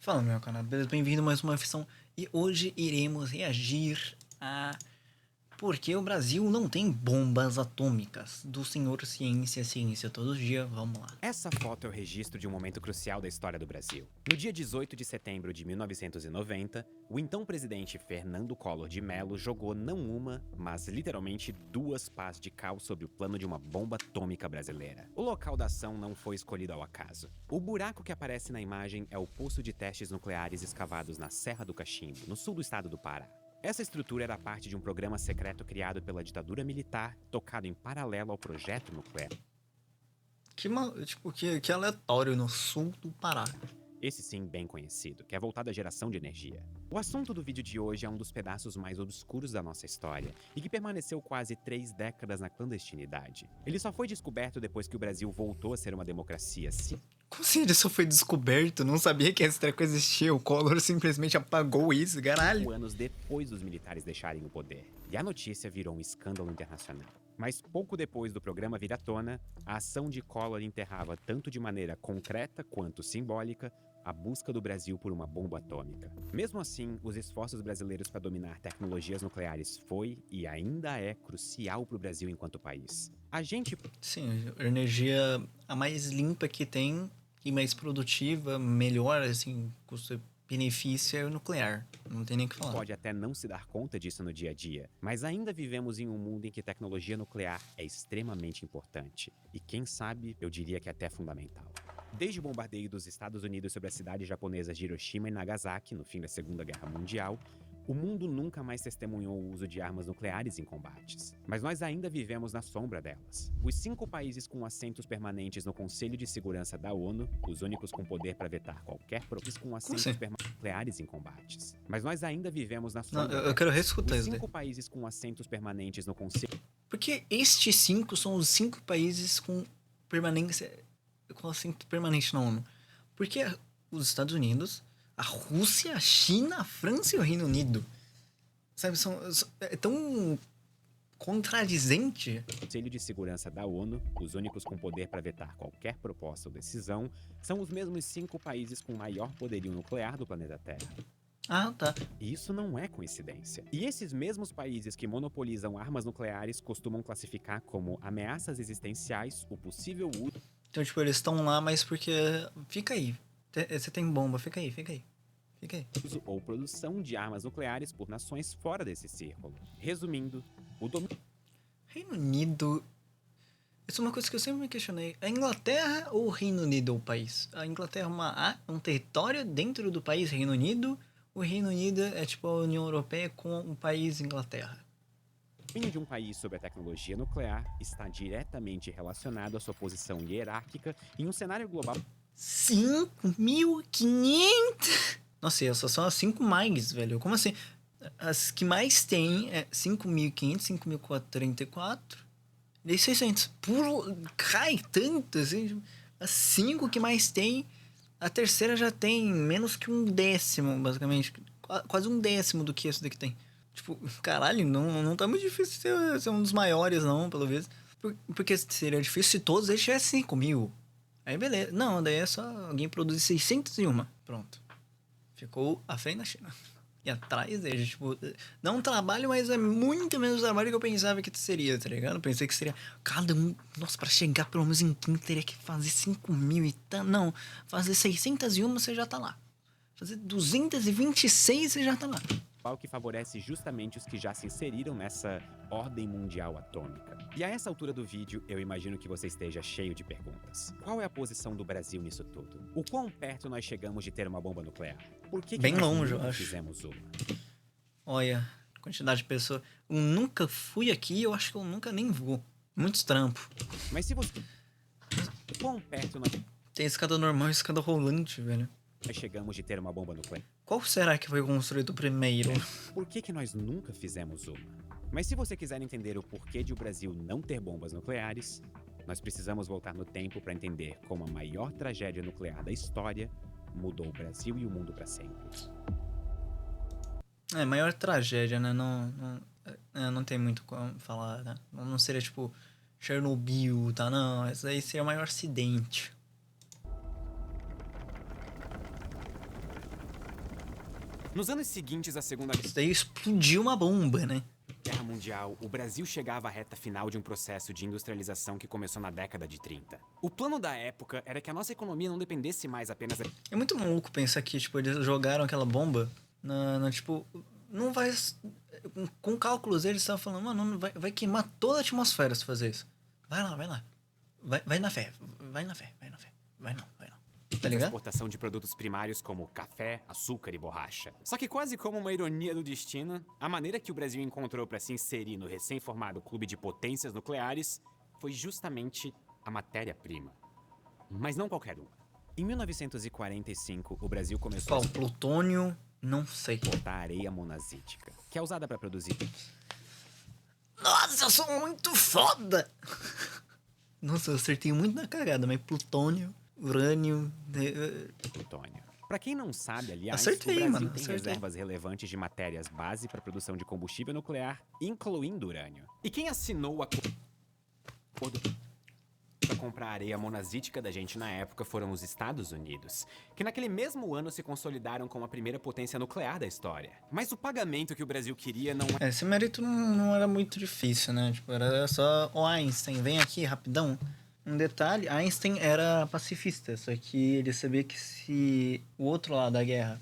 Fala, meu canal, beleza? Bem-vindo a mais uma edição. E hoje iremos reagir a por que o Brasil não tem bombas atômicas do senhor Ciência, Ciência Todo Dia. Vamos lá. Essa foto é o registro de um momento crucial da história do Brasil. No dia 18 de setembro de 1990, o então presidente Fernando Collor de Mello jogou não uma, mas literalmente duas pás de cal sobre o plano de uma bomba atômica brasileira. O local da ação não foi escolhido ao acaso. O buraco que aparece na imagem é o poço de testes nucleares escavados na Serra do Cachimbo, no sul do estado do Pará. Essa estrutura era parte de um programa secreto criado pela ditadura militar, tocado em paralelo ao projeto nuclear. Que aleatório no sul do Pará. Esse sim bem conhecido, que é voltado à geração de energia. O assunto do vídeo de hoje é um dos pedaços mais obscuros da nossa história e que permaneceu quase 3 décadas na clandestinidade. Ele só foi descoberto depois que o Brasil voltou a ser uma democracia. Como assim ele só foi descoberto? Não sabia que esse treco existia. O Collor simplesmente apagou isso, caralho. 5 anos depois dos militares deixarem o poder. E a notícia virou um escândalo internacional. Mas pouco depois do programa vir à tona, a ação de Collor enterrava tanto de maneira concreta quanto simbólica a busca do Brasil por uma bomba atômica. Mesmo assim, os esforços brasileiros para dominar tecnologias nucleares foi e ainda é crucial para o Brasil enquanto país. Sim, a energia a mais limpa que tem e mais produtiva, melhor, assim, custo-benefício é o nuclear. Não tem nem o que falar. Pode até não se dar conta disso no dia a dia, mas ainda vivemos em um mundo em que tecnologia nuclear é extremamente importante. E quem sabe, eu diria que até fundamental. Desde o bombardeio dos Estados Unidos sobre a cidade japonesa de Hiroshima e Nagasaki no fim da Segunda Guerra Mundial, o mundo nunca mais testemunhou o uso de armas nucleares em combates. Mas nós ainda vivemos na sombra delas. Os 5 países com assentos permanentes no Conselho de Segurança da ONU, os únicos com poder para vetar qualquer propósito com assentos permanentes nucleares em combates. Mas nós ainda vivemos na sombra delas. Eu quero reescutar os isso 5 países com assentos permanentes no Conselho... Porque estes 5 são os 5 países com permanência... com assento permanente na ONU. Porque os Estados Unidos, a Rússia, a China, a França e o Reino Unido, sabe, é tão contradizente. Conselho de Segurança da ONU, os únicos com poder para vetar qualquer proposta ou decisão, são os mesmos 5 países com maior poderio nuclear do planeta Terra. Ah, tá. E isso não é coincidência. E esses mesmos países que monopolizam armas nucleares costumam classificar como ameaças existenciais o possível uso... Então, tipo, eles estão lá, mas porque... Fica aí. Você tem bomba, fica aí, fica aí. Fica aí. Uso ou produção de armas nucleares por nações fora desse círculo. Resumindo, o domínio... Reino Unido... Isso é uma coisa que eu sempre me questionei. A Inglaterra ou o Reino Unido é o país? A Inglaterra é um território dentro do país Reino Unido? O Reino Unido é tipo a União Europeia com o país Inglaterra? O domínio de um país sobre a tecnologia nuclear está diretamente relacionado à sua posição hierárquica em um cenário global... 5.500? Nossa, essas são as 5 mais, velho. Como assim? As que mais tem é 5.500, 5.434 e 600. Cai tanto, assim. As 5 que mais tem, a terceira já tem menos que 1/10, basicamente. Quase 1/10 do que esse daqui tem. Tipo, caralho, não tá muito difícil ser um dos maiores, não, pelo menos. Porque seria difícil se todos eles tivessem 5.000. Aí beleza. Não, daí é só alguém produzir 601. Pronto. Ficou à frente da China. E atrás deles, tipo... Dá um trabalho, mas é muito menos trabalho que eu pensava que seria, tá ligado? Eu pensei que seria... Cada um... Nossa, pra chegar pelo menos em 15 teria que fazer 5.000 e tal. Não. Fazer 601 você já tá lá. Fazer 226 você já tá lá. Que favorece justamente os que já se inseriram nessa ordem mundial atômica. E a essa altura do vídeo, eu imagino que você esteja cheio de perguntas. Qual é a posição do Brasil nisso tudo? O quão perto nós chegamos de ter uma bomba nuclear? Por que Bem nós longe, eu nunca acho. fizemos uma? Olha, quantidade de pessoas. Eu nunca fui aqui, eu acho que eu nunca nem vou. Muitos trampos. Mas se você... Quão perto nós... Tem escada normal e escada rolante, velho. Nós chegamos de ter uma bomba nuclear? Qual será que foi construído primeiro? Por que nós nunca fizemos uma? Mas se você quiser entender o porquê de o Brasil não ter bombas nucleares, nós precisamos voltar no tempo para entender como a maior tragédia nuclear da história mudou o Brasil e o mundo para sempre. É, maior tragédia, né? Não tem muito como falar, né? Não seria tipo Chernobyl, tá? Não, esse aí seria o maior acidente. Nos anos seguintes à Segunda Isso daí explodiu uma bomba, né? Guerra Mundial, o Brasil chegava à reta final de um processo de industrialização que começou na década de 30. O plano da época era que a nossa economia não dependesse mais apenas da... É muito maluco pensar que, tipo, eles jogaram aquela bomba tipo... Não vai... Com cálculos eles estavam falando, mano, não vai queimar toda a atmosfera se fazer isso. Vai lá. Vai na fé. Vai na fé. Vai não. Tá ligado? Exportação de produtos primários como café, açúcar e borracha. Só que quase como uma ironia do destino, a maneira que o Brasil encontrou para se inserir no recém-formado clube de potências nucleares foi justamente a matéria-prima. Mas não qualquer uma. Em 1945, o Brasil começou Qual? Plutônio? Não sei. a exportar areia monazítica, que é usada para produzir Nossa, eu sou muito foda! Nossa, eu acertei muito na cagada, mas plutônio, urânio... plutônio. Para quem não sabe, aliás, Acertei, o Brasil mano, tem acertei. reservas relevantes de matérias base para produção de combustível nuclear, incluindo urânio. E quem assinou o acordo para comprar areia monazítica da gente na época foram os Estados Unidos, que naquele mesmo ano se consolidaram como a primeira potência nuclear da história. Mas o pagamento que o Brasil queria não Esse mérito não era muito difícil, né? Tipo, era só o Einstein, vem aqui rapidão. Um detalhe, Einstein era pacifista, só que ele sabia que se o outro lado da guerra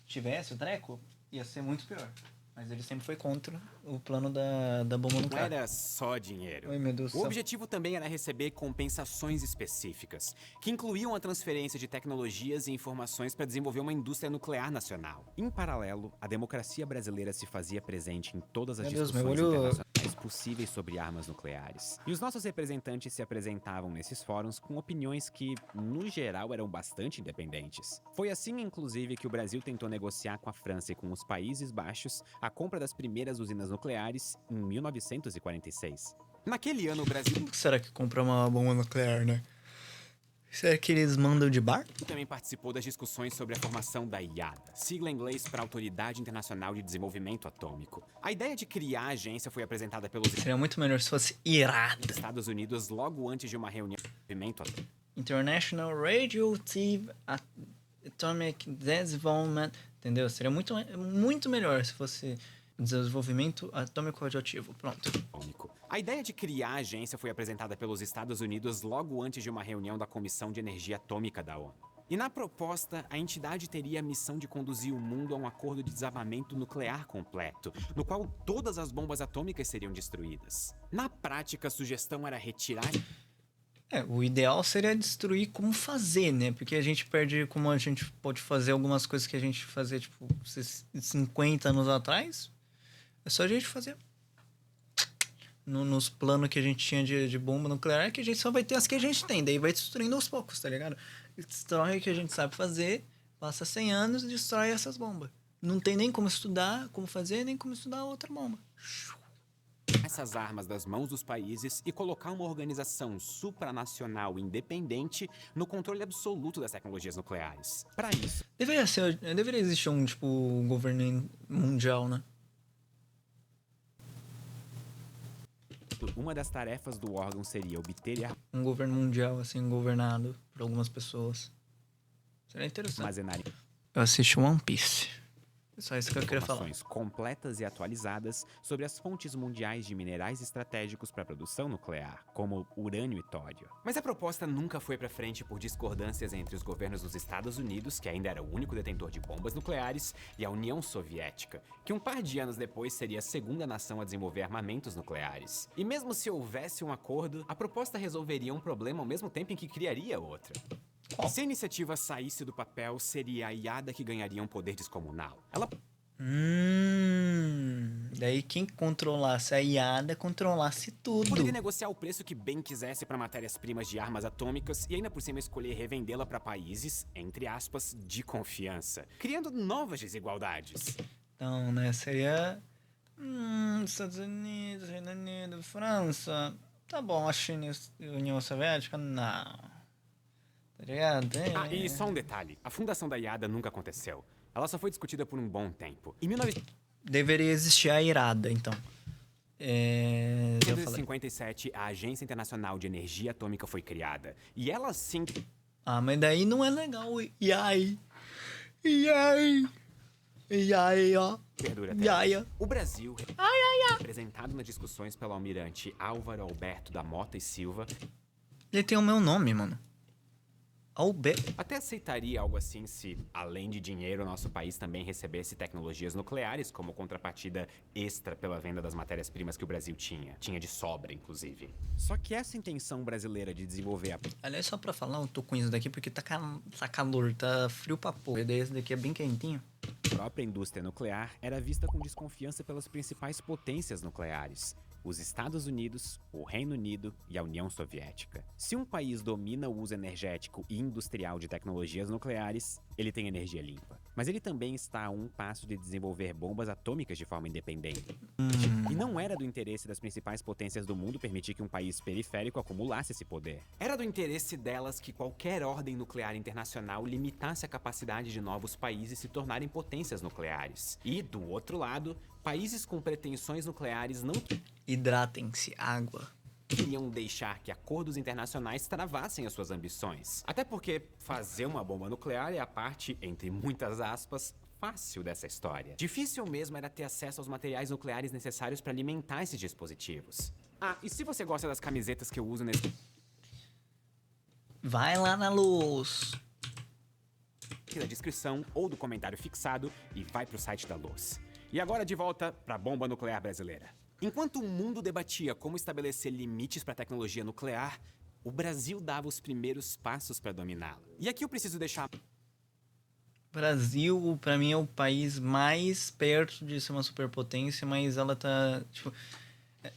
tivesse o treco, ia ser muito pior. Mas ele sempre foi contra o plano da bomba não nuclear. era só dinheiro. Ai, meu Deus do O céu. objetivo também era receber compensações específicas, que incluíam a transferência de tecnologias e informações para desenvolver uma indústria nuclear nacional. Em paralelo, a democracia brasileira se fazia presente em todas as Meu Deus, discussões meu olho- internacionais possíveis sobre armas nucleares. E os nossos representantes se apresentavam nesses fóruns com opiniões que, no geral, eram bastante independentes. Foi assim, inclusive, que o Brasil tentou negociar com a França e com os Países Baixos a compra das primeiras usinas nucleares em 1946. Naquele ano, o Brasil Como que será que compra uma bomba nuclear, né? Será que eles mandam de bar? também participou das discussões sobre a formação da IADA, sigla em inglês para Autoridade Internacional de Desenvolvimento Atômico. A ideia de criar a agência foi apresentada pelos Seria muito melhor se fosse irada. Estados Unidos logo antes de uma reunião de desenvolvimento atômico. International Radioactive Atomic Development, entendeu? Seria muito melhor se fosse desenvolvimento atômico radioativo. Pronto. A ideia de criar a agência foi apresentada pelos Estados Unidos logo antes de uma reunião da Comissão de Energia Atômica da ONU. E na proposta, a entidade teria a missão de conduzir o mundo a um acordo de desarmamento nuclear completo, no qual todas as bombas atômicas seriam destruídas. Na prática, a sugestão era retirar O ideal seria destruir como fazer, né? Porque a gente perde como a gente pode fazer algumas coisas que a gente fazia, tipo, 50 anos atrás. É só a gente fazer. Nos planos que a gente tinha de bomba nuclear, que a gente só vai ter as que a gente tem. Daí vai destruindo aos poucos, tá ligado? Destrói o que a gente sabe fazer, passa 100 anos e destrói essas bombas. Não tem nem como estudar, como fazer, nem como estudar outra bomba. essas armas das mãos dos países e colocar uma organização supranacional independente no controle absoluto das tecnologias nucleares. Para isso, Deveria existir um, tipo, governo mundial, né? uma das tarefas do órgão seria obter e Um governo mundial, assim, governado por algumas pessoas. Seria interessante. armazenar Eu assisti One Piece. É só isso que eu queria falar. informações completas e atualizadas sobre as fontes mundiais de minerais estratégicos para a produção nuclear, como urânio e tório. Mas a proposta nunca foi para frente por discordâncias entre os governos dos Estados Unidos, que ainda era o único detentor de bombas nucleares, e a União Soviética, que um par de anos depois seria a segunda nação a desenvolver armamentos nucleares. E mesmo se houvesse um acordo, a proposta resolveria um problema ao mesmo tempo em que criaria outro. Se a iniciativa saísse do papel, seria a IADA que ganharia um poder descomunal. Ela Daí quem controlasse a IADA controlasse tudo. poderia negociar o preço que bem quisesse para matérias-primas de armas atômicas e ainda por cima escolher revendê-la para países, entre aspas, de confiança, criando novas desigualdades. Então, né, seria... Estados Unidos, Reino Unido, França... Tá bom, a China e a União Soviética, não. Tá ligado? Ah, e só um detalhe. A fundação da IADA nunca aconteceu. Ela só foi discutida por um bom tempo. Em Deveria existir a irada, então. Eu falei. 1957, a Agência Internacional de Energia Atômica foi criada. E ela sim... Ah, mas daí não é legal. E aí? E aí, ó. perdura E até aí, ó. hoje. O Brasil, representado nas discussões pelo almirante Álvaro Alberto da Mota e Silva, Ele tem o meu nome, mano. Alberto. até aceitaria algo assim se, além de dinheiro, o nosso país também recebesse tecnologias nucleares como contrapartida extra pela venda das matérias-primas que o Brasil tinha. Tinha de sobra, inclusive. Só que essa intenção brasileira de desenvolver a Aliás, só pra falar, eu tô com isso daqui porque tá calor, tá frio pra porra. E daí esse daqui é bem quentinho. própria indústria nuclear era vista com desconfiança pelas principais potências nucleares, os Estados Unidos, o Reino Unido e a União Soviética. Se um país domina o uso energético e industrial de tecnologias nucleares, ele tem energia limpa. Mas ele também está a um passo de desenvolver bombas atômicas de forma independente. E não era do interesse das principais potências do mundo permitir que um país periférico acumulasse esse poder. Era do interesse delas que qualquer ordem nuclear internacional limitasse a capacidade de novos países se tornarem potências nucleares. E, do outro lado, países com pretensões nucleares não Hidratem-se, água. queriam deixar que acordos internacionais travassem as suas ambições. Até porque fazer uma bomba nuclear é a parte, entre muitas aspas, fácil dessa história. Difícil mesmo era ter acesso aos materiais nucleares necessários para alimentar esses dispositivos. Ah, e se você gosta das camisetas que eu uso nesse Vai lá na luz. link da descrição ou do comentário fixado e vai pro site da Luz. E agora de volta pra bomba nuclear brasileira. Enquanto o mundo debatia como estabelecer limites para a tecnologia nuclear, o Brasil dava os primeiros passos para dominá-la. E aqui eu preciso deixar Brasil, pra mim, é o país mais perto de ser uma superpotência, mas ela tá, tipo...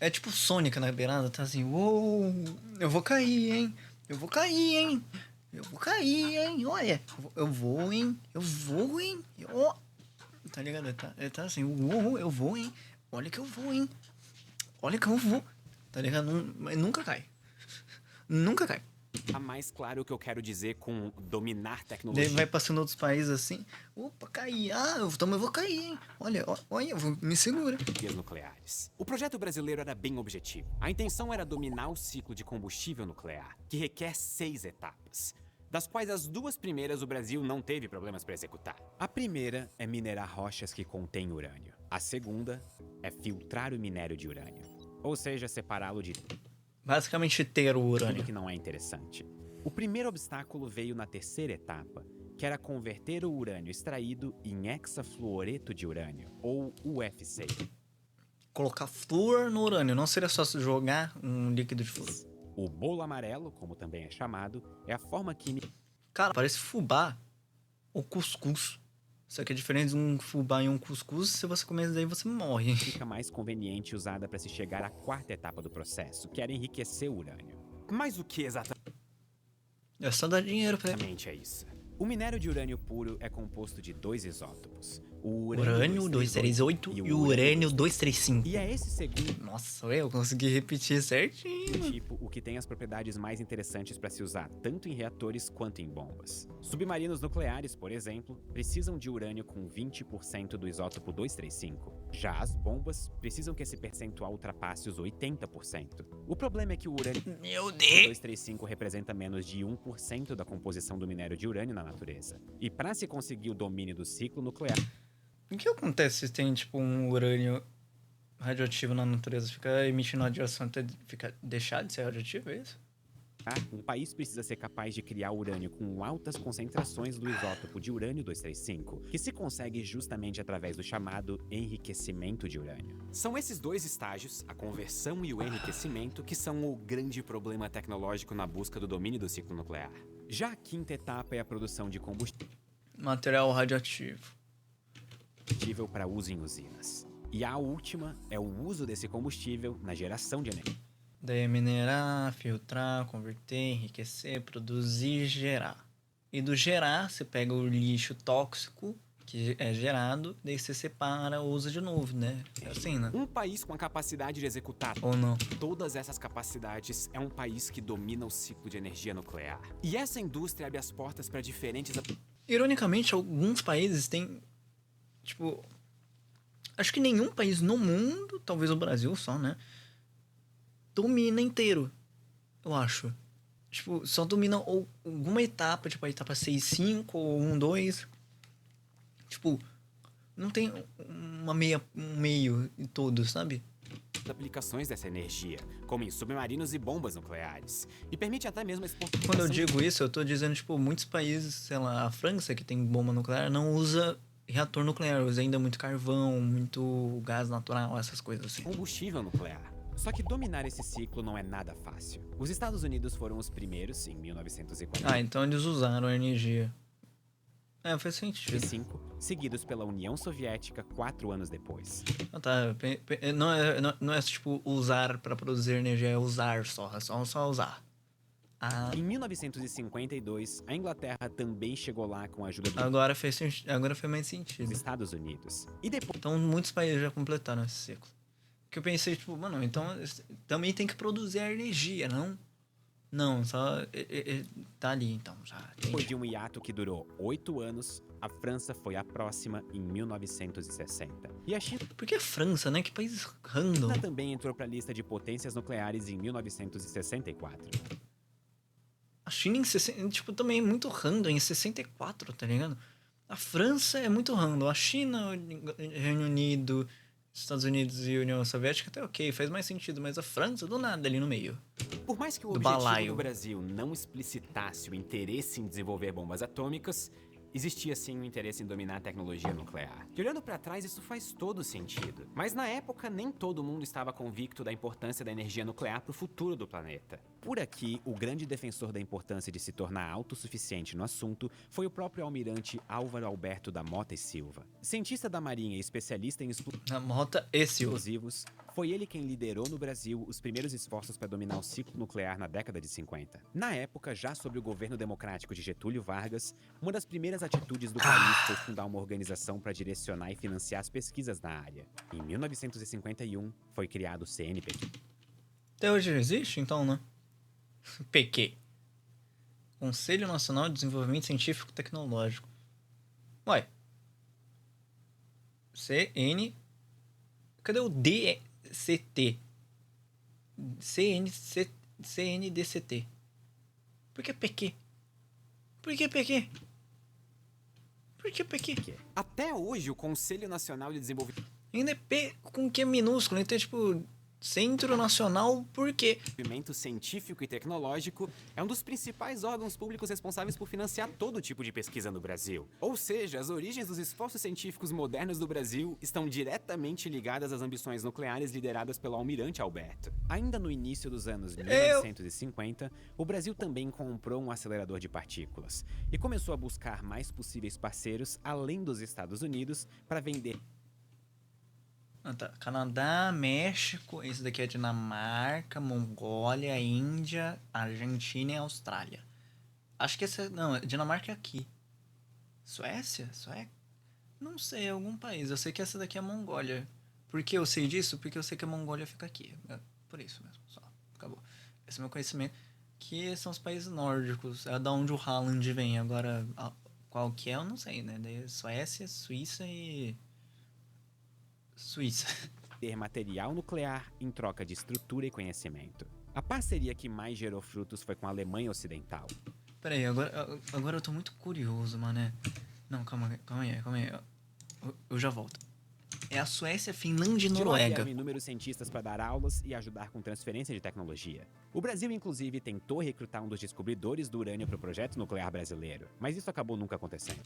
É tipo Sônica na beirada, tá assim... Uou, eu vou cair, hein? Eu vou cair, hein? Eu vou cair, hein? Olha, eu vou, hein? Eu vou, hein? Tá ligado? Ele tá assim... Uou, eu vou, hein? Olha que eu vou, hein? Olha que eu vou. Tá ligado? Mas nunca cai. Nunca cai. mais claro o que eu quero dizer com dominar Daí tecnologia. vai passando outros países assim. Opa, caí. Ah, eu também vou cair, hein? Olha, olha, me segura. Energias nucleares. O projeto brasileiro era bem objetivo. A intenção era dominar o ciclo de combustível nuclear, que requer 6 etapas, das quais as 2 primeiras o Brasil não teve problemas para executar. A primeira é minerar rochas que contêm urânio. A segunda é filtrar o minério de urânio, ou seja, separá-lo de Basicamente ter o tudo urânio. que não é interessante. O primeiro obstáculo veio na terceira etapa, que era converter o urânio extraído em hexafluoreto de urânio, ou UFC. Colocar flúor no urânio. Não seria só jogar um líquido de flúor. O bolo amarelo, como também é chamado, é a forma química Cara, parece fubá ou cuscuz. Só que é diferente de um fubá e um cuscuz. Se você comer isso daí, você morre. mais conveniente usada para se chegar à quarta etapa do processo, que era enriquecer o urânio. Mas o que É só dar dinheiro pra ele. exatamente é isso? O minério de urânio puro é composto de 2 isótopos. O Urânio 238 e o urânio 235. E é esse segundo Nossa, eu consegui repetir certinho. tipo o que tem as propriedades mais interessantes para se usar tanto em reatores quanto em bombas. Submarinos nucleares, por exemplo, precisam de urânio com 20% do isótopo 235. Já as bombas precisam que esse percentual ultrapasse os 80%. O problema é que o urânio Meu Deus. 235 representa menos de 1% da composição do minério de urânio na natureza. E para se conseguir o domínio do ciclo nuclear, O que acontece se tem, tipo, um urânio radioativo na natureza? Fica emitindo radiação até deixar de ser radioativo, é isso? um país precisa ser capaz de criar urânio com altas concentrações do isótopo de urânio 235, que se consegue justamente através do chamado enriquecimento de urânio. São esses 2 estágios, a conversão e o enriquecimento, que são o grande problema tecnológico na busca do domínio do ciclo nuclear. Já a quinta etapa é a produção de Material radioativo. combustível para uso em usinas. E a última é o uso desse combustível na geração de energia. Daí é minerar, filtrar, converter, enriquecer, produzir, gerar. E do gerar, você pega o lixo tóxico que é gerado, daí você separa, usa de novo, né? É assim, né? Um país com a capacidade de executar Ou não? todas essas capacidades é um país que domina o ciclo de energia nuclear. E essa indústria abre as portas para diferentes... Ironicamente, alguns países têm, tipo... Acho que nenhum país no mundo, talvez o Brasil só, né? Domina inteiro, eu acho. Tipo, só domina alguma etapa, tipo a etapa 6.5 ou 1.2. Tipo, Não tem um meio em todo, sabe? Aplicações dessa energia, como em submarinos e bombas nucleares, e permite até mesmo a exportação. Quando eu digo isso, eu tô dizendo, tipo, muitos países, sei lá, a França, que tem bomba nuclear, não usa reator nuclear, usa ainda muito carvão, muito gás natural, essas coisas assim. Combustível nuclear. Só que dominar esse ciclo não é nada fácil. Os Estados Unidos foram os primeiros, em 1945, Ah, então eles usaram a energia. É, faz sentido. seguidos pela União Soviética 4 anos depois. Ah, tá. Não é tipo usar pra produzir energia, é usar só. É só usar. Ah, Em 1952, a Inglaterra também chegou lá com a ajuda dos agora fez mais sentido. Estados Unidos. E depois Então muitos países já completaram esse ciclo. Que eu pensei, tipo, mano, então também tem que produzir a energia, não? Não, só tá ali então, já. depois Entendi. de um hiato que durou 8 anos, a França foi a próxima em 1960. E a China Por que a França, né? Que país random. também entrou para a lista de potências nucleares em 1964. A China em 60, tipo, também é muito random em 64, tá ligado? A França é muito random. A China, o Reino Unido, Estados Unidos e União Soviética até ok, faz mais sentido, mas a França do nada ali no meio. Por mais que o Do objetivo balaio. do Brasil não explicitasse o interesse em desenvolver bombas atômicas, existia sim um interesse em dominar a tecnologia nuclear. E olhando para trás, isso faz todo sentido. Mas na época, nem todo mundo estava convicto da importância da energia nuclear para o futuro do planeta. Por aqui, o grande defensor da importância de se tornar autossuficiente no assunto foi o próprio almirante Álvaro Alberto da Mota e Silva. Cientista da Marinha e especialista em Na Mota e Silva. explosivos, foi ele quem liderou no Brasil os primeiros esforços para dominar o ciclo nuclear na década de 50. Na época, já sob o governo democrático de Getúlio Vargas, uma das primeiras atitudes do país foi fundar uma organização para direcionar e financiar as pesquisas na área. Em 1951, foi criado o CNPq. Até hoje existe, então, né? PQ. Conselho Nacional de Desenvolvimento Científico e Tecnológico. Ué. CN. Cadê o DCT? CNDCT. Por que PQ? Por que PQ? Por que PQ? Até hoje, o Conselho Nacional de Desenvolvimento Ainda é P com Q minúsculo. Então é tipo. Centro Nacional, por quê? O desenvolvimento científico e tecnológico é um dos principais órgãos públicos responsáveis por financiar todo tipo de pesquisa no Brasil. Ou seja, as origens dos esforços científicos modernos do Brasil estão diretamente ligadas às ambições nucleares lideradas pelo almirante Alberto. Ainda no início dos anos 1950, o Brasil também comprou um acelerador de partículas e começou a buscar mais possíveis parceiros além dos Estados Unidos para vender. Ah, tá. Canadá, México, esse daqui é Dinamarca, Mongólia, Índia, Argentina e Austrália. Acho que esse não, Dinamarca é aqui. Suécia? Não sei, é algum país. Eu sei que essa daqui é Mongólia. Por que eu sei disso? Porque eu sei que a Mongólia fica aqui. Por isso mesmo, só. Acabou. Esse é o meu conhecimento. Que são os países nórdicos. É da onde o Haaland vem. Agora, qual que é, eu não sei, né? Daí Suécia, Suíça e... Suíça. Ter material nuclear em troca de estrutura e conhecimento. A parceria que mais gerou frutos foi com a Alemanha Ocidental. Pera aí, agora eu tô muito curioso, mané. Não, calma aí. Eu já volto. É a Suécia, Finlândia e De lá Noruega. vieram inúmeros cientistas para dar aulas e ajudar com transferência de tecnologia. O Brasil, inclusive, tentou recrutar um dos descobridores do urânio para o projeto nuclear brasileiro, mas isso acabou nunca acontecendo.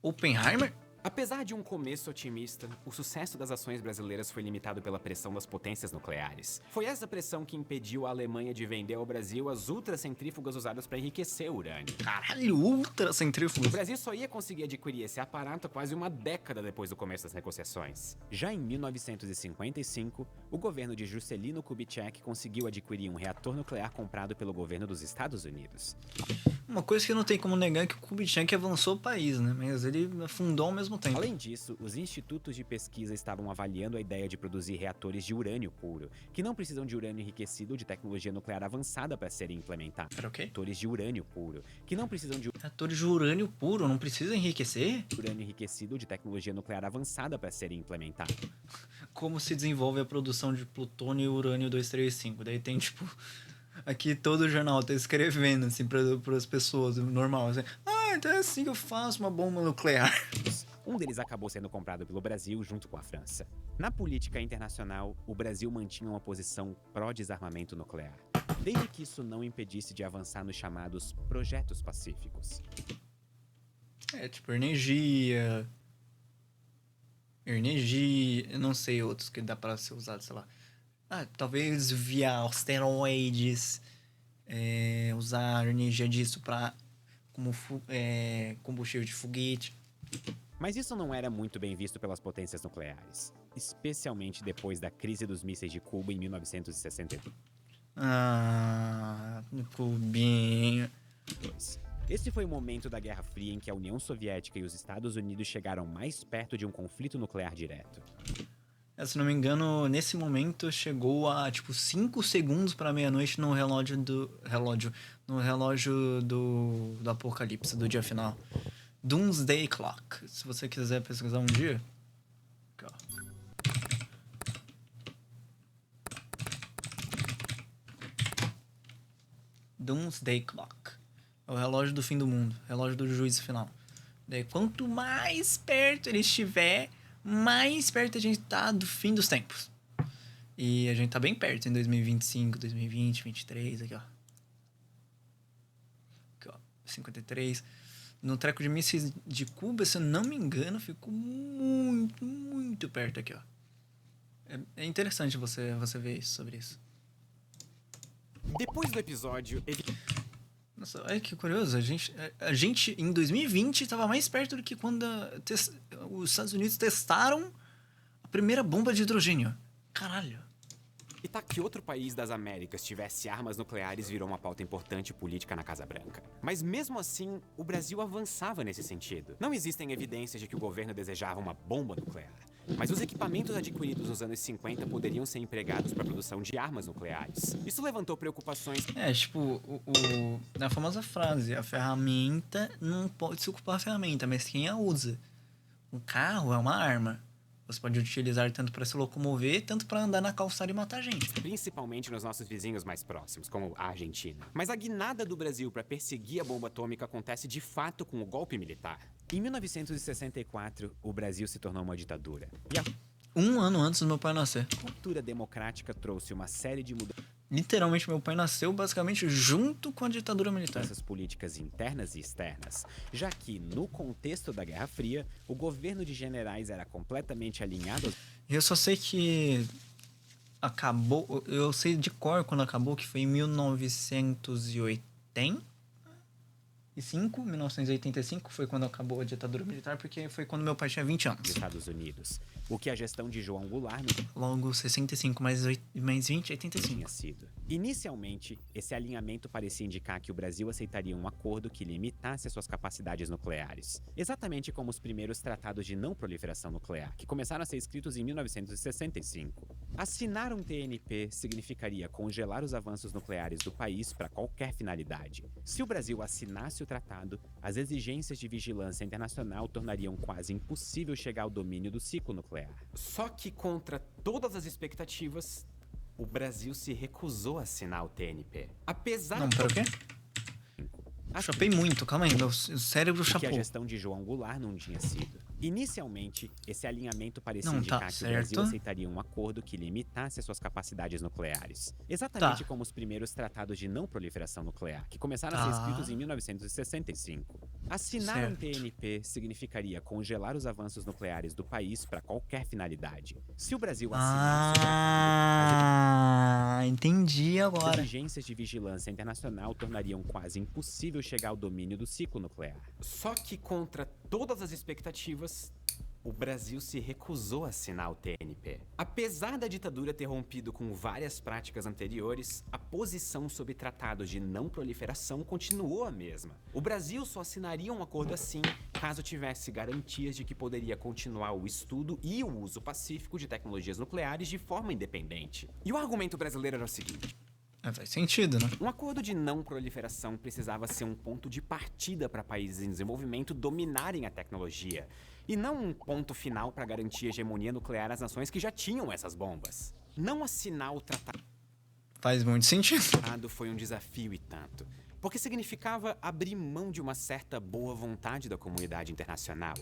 Oppenheimer? Apesar de um começo otimista, o sucesso das ações brasileiras foi limitado pela pressão das potências nucleares. Foi essa pressão que impediu a Alemanha de vender ao Brasil as ultracentrífugas usadas para enriquecer o urânio. Caralho, ultra O centrífugas. Brasil só ia conseguir adquirir esse aparato quase uma década depois do começo das negociações. Já em 1955, o governo de Juscelino Kubitschek conseguiu adquirir um reator nuclear comprado pelo governo dos Estados Unidos. Uma coisa que não tem como negar é que o Kubitschek avançou o país, né? Mas ele afundou ao mesmo tempo. Além disso, os institutos de pesquisa estavam avaliando a ideia de produzir reatores de urânio puro, que não precisam de urânio enriquecido ou de tecnologia nuclear avançada para serem implementados. Era o quê? Reatores de urânio puro, que não precisam de Reatores de urânio puro, não precisa enriquecer? urânio enriquecido ou de tecnologia nuclear avançada para serem implementados. Como se desenvolve a produção de plutônio e urânio 235? Daí tem, tipo... Aqui todo jornal tá escrevendo, assim, para as pessoas, normal, assim. Ah, então é assim que eu faço uma bomba nuclear. Um deles acabou sendo comprado pelo Brasil junto com a França. Na política internacional, o Brasil mantinha uma posição pró-desarmamento nuclear, desde que isso não impedisse de avançar nos chamados projetos pacíficos. Tipo energia, eu não sei outros que dá para ser usado, sei lá. Talvez via asteroides, usar energia disso como combustível de foguete. Mas isso não era muito bem visto pelas potências nucleares, especialmente depois da crise dos mísseis de Cuba em 1962. Cubinho. Esse foi o momento da Guerra Fria em que a União Soviética e os Estados Unidos chegaram mais perto de um conflito nuclear direto. Se não me engano, nesse momento chegou a 5 segundos para meia-noite no relógio do apocalipse, do dia final. Doomsday Clock. Se você quiser pesquisar um dia. Aqui, ó. Doomsday Clock. É o relógio do fim do mundo. Relógio do juízo final. Daí, quanto mais perto ele estiver, mais perto a gente tá do fim dos tempos. E a gente tá bem perto em 2025, 2020, 2023, aqui ó. Aqui ó, 53. No treco de mísseis de Cuba, se eu não me engano, ficou muito, muito perto aqui, ó. É interessante você ver sobre isso. Depois do episódio... Nossa, olha que curioso. A gente em 2020 estava mais perto do que quando os Estados Unidos testaram a primeira bomba de hidrogênio. Caralho. E que outro país das Américas tivesse armas nucleares virou uma pauta importante política na Casa Branca. Mas mesmo assim, o Brasil avançava nesse sentido. Não existem evidências de que o governo desejava uma bomba nuclear. Mas os equipamentos adquiridos nos anos 50 poderiam ser empregados para a produção de armas nucleares. Isso levantou preocupações... a famosa frase, a ferramenta não pode se ocupar a ferramenta, mas quem a usa. Um carro é uma arma. Você pode utilizar tanto para se locomover, tanto para andar na calçada e matar gente. Principalmente nos nossos vizinhos mais próximos, como a Argentina. Mas a guinada do Brasil para perseguir a bomba atômica acontece de fato com o golpe militar. Em 1964, o Brasil se tornou uma ditadura. E um ano antes do meu pai nascer. A cultura democrática trouxe uma série de mudanças. Literalmente, meu pai nasceu basicamente junto com a ditadura militar. Essas políticas internas e externas, já que, no contexto da Guerra Fria, o governo de generais era completamente alinhado... Eu só sei que acabou... Eu sei de cor quando acabou, que foi em 1985 foi quando acabou a ditadura militar, porque foi quando meu pai tinha 20 anos. Estados Unidos. O que a gestão de João Goulart... Logo 65 mais 20, 85. Tinha sido. Inicialmente, esse alinhamento parecia indicar que o Brasil aceitaria um acordo que limitasse as suas capacidades nucleares. Exatamente como os primeiros tratados de não proliferação nuclear, que começaram a ser escritos em 1965. Assinar um TNP significaria congelar os avanços nucleares do país para qualquer finalidade. Se o Brasil assinasse o tratado, as exigências de vigilância internacional tornariam quase impossível chegar ao domínio do ciclo nuclear. Só que, contra todas as expectativas, o Brasil se recusou a assinar o TNP. Não, pera o quê? Chapei muito, calma aí, meu cérebro chapou. Que a gestão de João Goulart não tinha sido. Inicialmente, esse alinhamento parecia indicar que o Brasil aceitaria um acordo que limitasse as suas capacidades nucleares. Exatamente como os primeiros tratados de não proliferação nuclear, que começaram a ser escritos em 1965. Assinar um TNP significaria congelar os avanços nucleares do país para qualquer finalidade. Se o Brasil assinasse entendi agora. As exigências de vigilância internacional tornariam quase impossível chegar ao domínio do ciclo nuclear. Só que, contra todas as expectativas, o Brasil se recusou a assinar o TNP. Apesar da ditadura ter rompido com várias práticas anteriores, a posição sobre tratados de não proliferação continuou a mesma. O Brasil só assinaria um acordo assim caso tivesse garantias de que poderia continuar o estudo e o uso pacífico de tecnologias nucleares de forma independente. E o argumento brasileiro era o seguinte: faz sentido, né? Um acordo de não proliferação precisava ser um ponto de partida para países em desenvolvimento dominarem a tecnologia, e não um ponto final para garantir a hegemonia nuclear às nações que já tinham essas bombas. Não assinar o tratado faz muito sentido. Foi um desafio e tanto. porque significava abrir mão de uma certa boa vontade da comunidade internacional.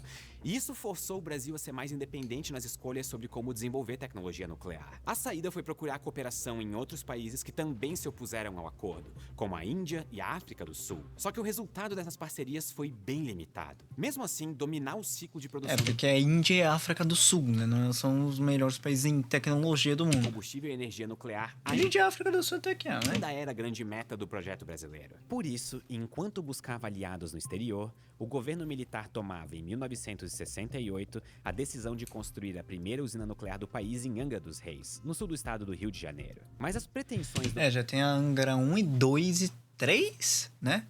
E isso forçou o Brasil a ser mais independente nas escolhas sobre como desenvolver tecnologia nuclear. A saída foi procurar cooperação em outros países que também se opuseram ao acordo, como a Índia e a África do Sul. Só que o resultado dessas parcerias foi bem limitado. Mesmo assim, dominar o ciclo de produção Porque a Índia e a África do Sul, né? Não são os melhores países em tecnologia do de mundo. combustível e energia nuclear A Índia e a África do Sul até que é, né? ainda era a grande meta do projeto brasileiro. Por isso, enquanto buscava aliados no exterior, o governo militar tomava, em 1968, a decisão de construir a primeira usina nuclear do país em Angra dos Reis, no sul do estado do Rio de Janeiro. Mas as pretensões do Já tem a Angra 1 e 2 e 3, né?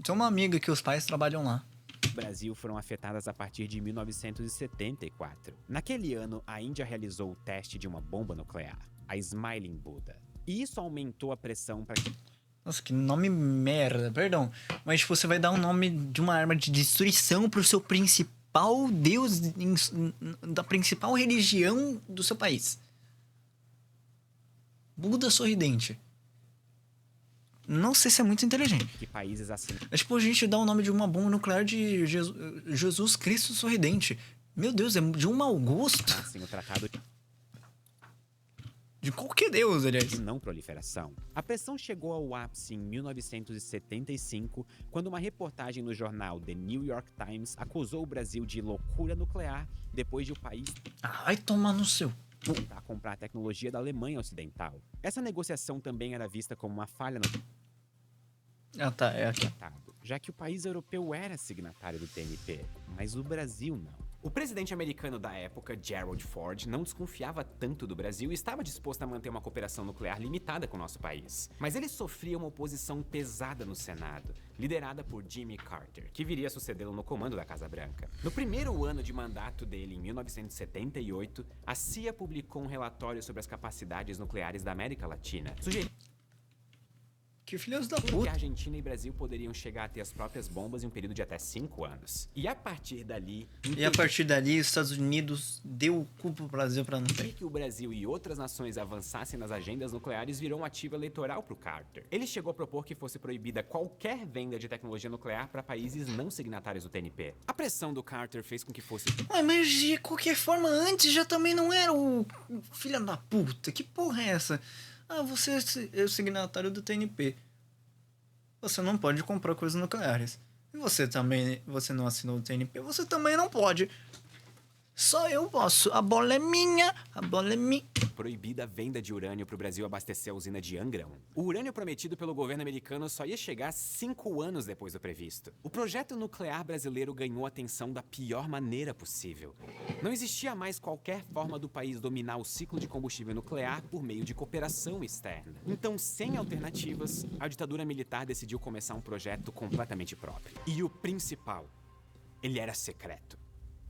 Tem uma amiga que os pais trabalham lá. Brasil foram afetadas a partir de 1974. Naquele ano, a Índia realizou o teste de uma bomba nuclear, a Smiling Buddha. E isso aumentou a pressão para que Nossa, que nome merda, perdão. Mas tipo, você vai dar um nome de uma arma de destruição pro seu principal deus da principal religião do seu país. Buda sorridente. Não sei se é muito inteligente. países assinassem É tipo a gente dá o nome de uma bomba nuclear de Jesus Cristo sorridente. Meu Deus, é de um mau gosto. o Tratado De qualquer deus, aliás. de não proliferação. A pressão chegou ao ápice em 1975, quando uma reportagem no jornal The New York Times acusou o Brasil de loucura nuclear depois de o país Ai, tomar no seu. tentar comprar a tecnologia da Alemanha Ocidental. Essa negociação também era vista como uma falha no Ah, tá, é aqui. tratado, já que o país europeu era signatário do TNP, mas o Brasil não. O presidente americano da época, Gerald Ford, não desconfiava tanto do Brasil e estava disposto a manter uma cooperação nuclear limitada com o nosso país. Mas ele sofria uma oposição pesada no Senado, liderada por Jimmy Carter, que viria a sucedê-lo no comando da Casa Branca. No primeiro ano de mandato dele, em 1978, a CIA publicou um relatório sobre as capacidades nucleares da América Latina, sugerindo Que filhos da que puta. Argentina e Brasil poderiam chegar a ter as próprias bombas em um período de até 5 anos. E a partir dali, E a partir dali, os Estados Unidos deu o cu pro Brasil pra não ter. impedir que o Brasil e outras nações avançassem nas agendas nucleares virou um ativo eleitoral para o Carter. Ele chegou a propor que fosse proibida qualquer venda de tecnologia nuclear para países não signatários do TNP. A pressão do Carter fez com que fosse Ué, mas de qualquer forma, antes já também não era o filho da puta. Que porra é essa? Ah, você é o signatário do TNP. Você não pode comprar coisas nucleares. E você não assinou o TNP, você também não pode. Só eu posso. A bola é minha, a bola é minha. proibida a venda de urânio para o Brasil abastecer a usina de Angra 1. O urânio prometido pelo governo americano só ia chegar 5 anos depois do previsto. O projeto nuclear brasileiro ganhou atenção da pior maneira possível. Não existia mais qualquer forma do país dominar o ciclo de combustível nuclear por meio de cooperação externa. Então, sem alternativas, a ditadura militar decidiu começar um projeto completamente próprio. E o principal, ele era secreto.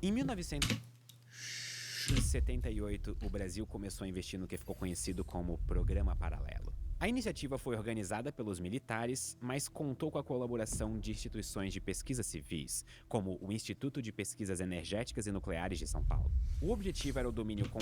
Em 1978, o Brasil começou a investir no que ficou conhecido como Programa Paralelo. A iniciativa foi organizada pelos militares, mas contou com a colaboração de instituições de pesquisa civis, como o Instituto de Pesquisas Energéticas e Nucleares de São Paulo. O objetivo era o domínio O